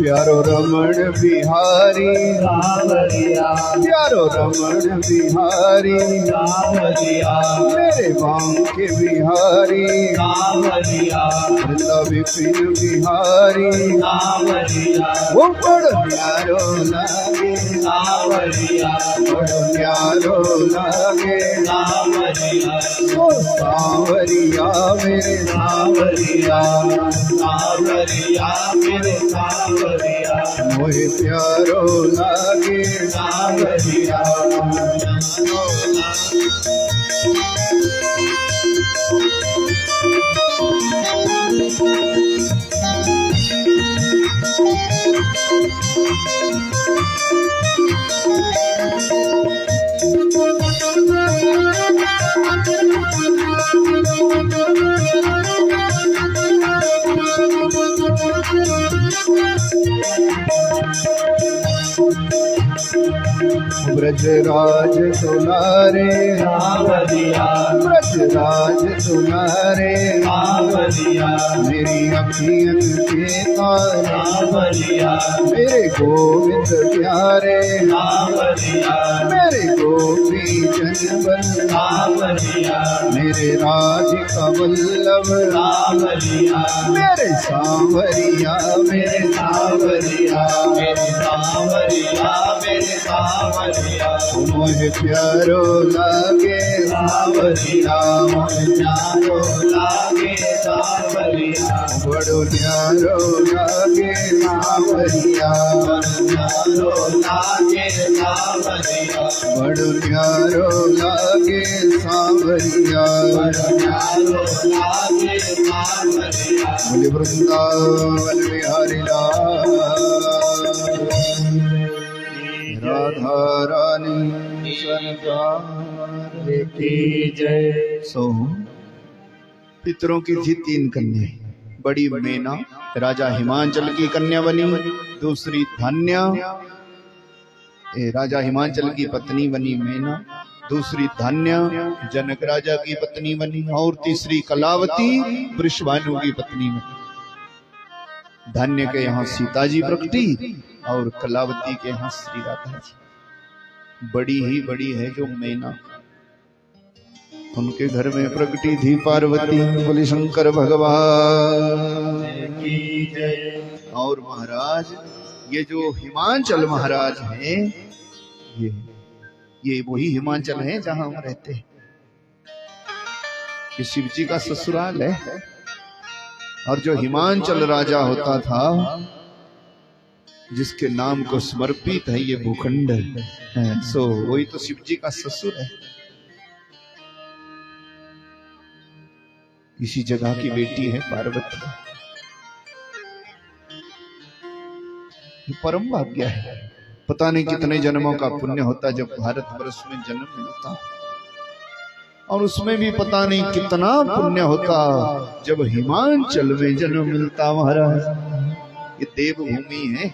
प्यारो रमण बिहारी सांवरिया प्यारो रमण बिहारी सांवरिया मेरे बांके बिहारी सांवरिया वृंदा विपिन बिहारी सांवरिया वो बड़ो प्यारो लागे सांवरिया बड़ो प्यारो लागे सांवरिया ओ सांवरिया मेरे सांवरिया सांवरिया मेरे सांवरिया मोहे प्यारो लागे सांवरिया ब्रजराज दुलारे सांवरिया ब्रजराज दुलारे सांवरिया मेरी अखियन के तारे सांवरिया मेरे गोविंद प्यारे सांवरिया मेरे गोपी जनबल सांवरिया मेरे राधिका वल्लभ सांवरिया मेरे सांवरिया मेरे सांवरिया मेरे सांवरिया मेरे सांवरिया सावरिया मोहे प्यारो लागे सावरिया मोहे प्यारो लागे सावरिया बड़ो न्यारो लागे सावरिया प्यारो लागे सावरिया बड़ो न्यारो लागे सावरिया प्यारो लागे सावरिया बोले वृंदावन बिहारी लाल राधा रानी सरकार की जय। सो पितरों की थी 3 कन्याएं। बड़ी मेना राजा हिमांचल की कन्या बनी, दूसरी धन्या राजा हिमांचल की पत्नी बनी मेना, दूसरी धन्या जनक राजा की पत्नी बनी और तीसरी कलावती वृषभानु की पत्नी बनी। धन्य के यहाँ सीता जी प्रकटी और कलावती के यहाँ श्री राधा जी। बड़ी ही बड़ी है जो मैना, उनके घर में प्रकटी थी पार्वती। बोले शंकर भगवान की जय। और महाराज ये जो हिमांचल महाराज हैं, ये वही हिमांचल है जहां हम रहते हैं। ये शिव जी का ससुराल है। और जो हिमांचल राजा होता था, जिसके नाम को समर्पित है ये भूखंड है, सो वही तो शिव जी का ससुर है। इसी जगह की बेटी है पार्वती। परम भाग्य है। पता नहीं कितने जन्मों का पुण्य होता जब भारत वर्ष में जन्म मिलता, और उसमें भी पता नहीं कितना पुण्य होता जब हिमांचल में जन्म मिलता। महाराज ये देवभूमि है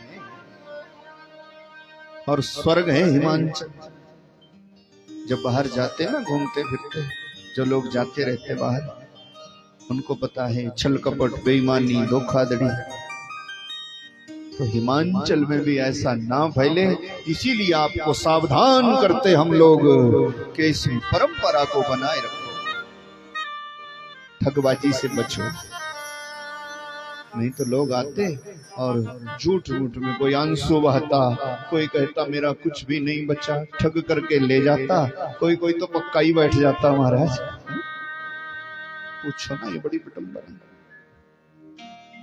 और स्वर्ग है हिमांचल। जब बाहर जाते ना घूमते फिरते, जो लोग जाते रहते बाहर, उनको पता है छल कपट बेईमानी धोखाधड़ी। तो हिमांचल में भी ऐसा ना फैले, इसीलिए आपको सावधान करते हम लोग कि इस परंपरा को बनाए रखो, ठगबाजी से बचो। नहीं तो लोग आते और झूठ झूठ में कोई आंसू बहाता, कोई कहता मेरा कुछ भी नहीं बचा, ठग करके ले जाता, कोई तो पक्का ही बैठ जाता। महाराज पूछो ना, ये बड़ी विडंबना।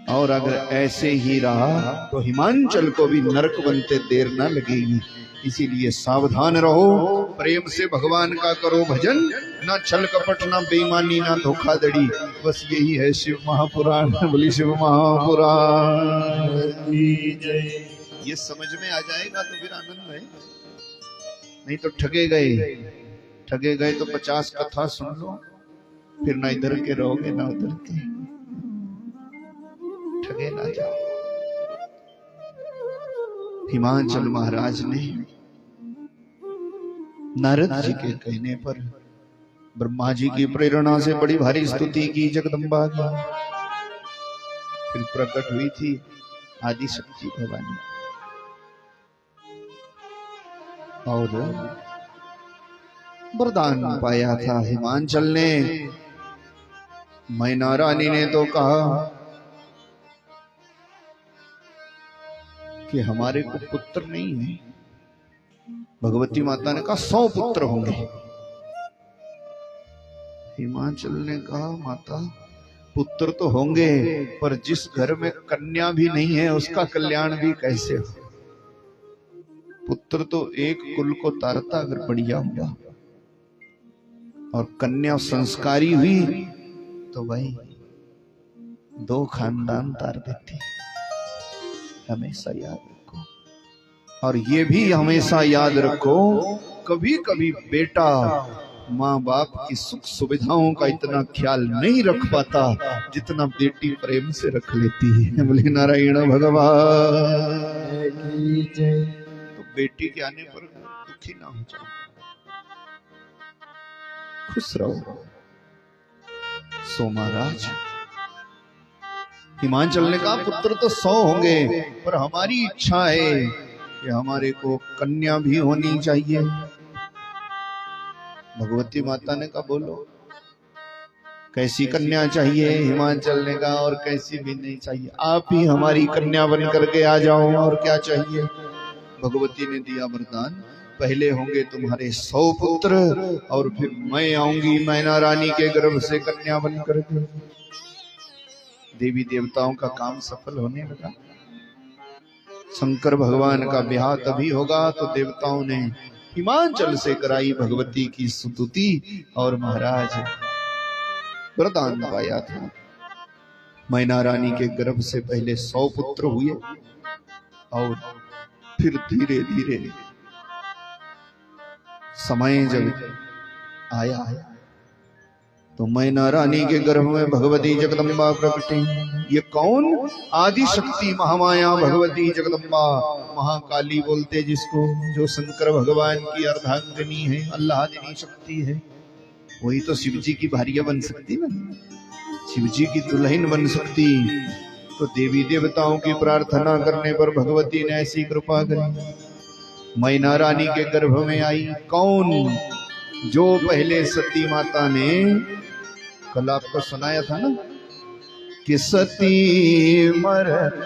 और अगर ऐसे ही रहा तो हिमांचल को भी नरक बनते देर न लगेगी। इसीलिए सावधान रहो, प्रेम से भगवान का करो भजन, ना छल कपट ना बेईमानी ना धोखाधड़ी। बस यही है शिव महापुराण। बोली शिव महापुराण की जय। ये समझ में आ जाएगा तो फिर आनंद है, नहीं तो ठगे गए तो 50 कथा सुन लो, फिर ना इधर के रहोगे ना उधर के, ठगे ना जाओ। हिमांचल महाराज ने नारद जी के कहने पर ब्रह्मा जी की प्रेरणा से बड़ी भारी स्तुति की जगदम्बा की। फिर प्रकट हुई थी आदि शक्ति भवानी, और वरदान पाया था हिमांचल ने। मैना रानी ने तो कहा कि हमारे को पुत्र नहीं है। भगवती माता ने कहा 100 पुत्र होंगे। हिमांचल ने कहा माता पुत्र तो होंगे, पर जिस घर में कन्या भी नहीं है उसका कल्याण भी कैसे हो। पुत्र तो एक कुल को तारता अगर बढ़िया हुआ, और कन्या संस्कारी हुई तो भाई 2 खानदान तार देती। हमेशा याद रखो, और ये भी हमेशा याद रखो, कभी कभी बेटा माँ बाप की सुख सुविधाओं का इतना ख्याल नहीं रख पाता जितना बेटी प्रेम से रख लेती है। बोले नारायण भगवान की जय। तो बेटी के आने पर दुखी ना हो जाओ, खुश रहो। सो महाराज हिमांचल ने कहा पुत्र तो 100 होंगे, पर हमारी इच्छा है कि हमारे को कन्या भी होनी चाहिए। भगवती माता ने कहा बोलो कैसी कन्या चाहिए। हिमांचल ने कहा और कैसी भी नहीं चाहिए, आप ही हमारी कन्या बन करके आ जाओ, और क्या चाहिए। भगवती ने दिया वरदान, पहले होंगे तुम्हारे 100 पुत्र और फिर मैं आऊंगी मैना रानी के गर्भ से कन्या बनकर के। देवी देवताओं का काम सफल होने लगा। शंकर भगवान का ब्याह तभी होगा तो देवताओं ने हिमाचल से कराई भगवती की स्तुति और महाराज वरदान पाया था। मैना रानी के गर्भ से पहले 100 पुत्र हुए और फिर धीरे धीरे समय जब आया तो मैना रानी के गर्भ में भगवती जगदम्बा प्रकटी। ये कौन? आदि शक्ति महामाया भगवती जगदम्बा, महाकाली बोलते जिसको, जो शंकर भगवान की अर्धांगिनी है, अल्लादिनी शक्ति है। वही तो शिव जी की भार्या बन सकती ना, शिव जी की दुल्हन बन सकती। तो देवी देवताओं की प्रार्थना करने पर भगवती ने ऐसी कृपा करी, मैना रानी के गर्भ में आई। कौन? जो पहले सती माता ने कल आपको सुनाया था ना कि सती मरत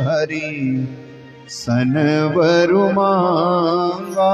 हरि सनवरु मांगा,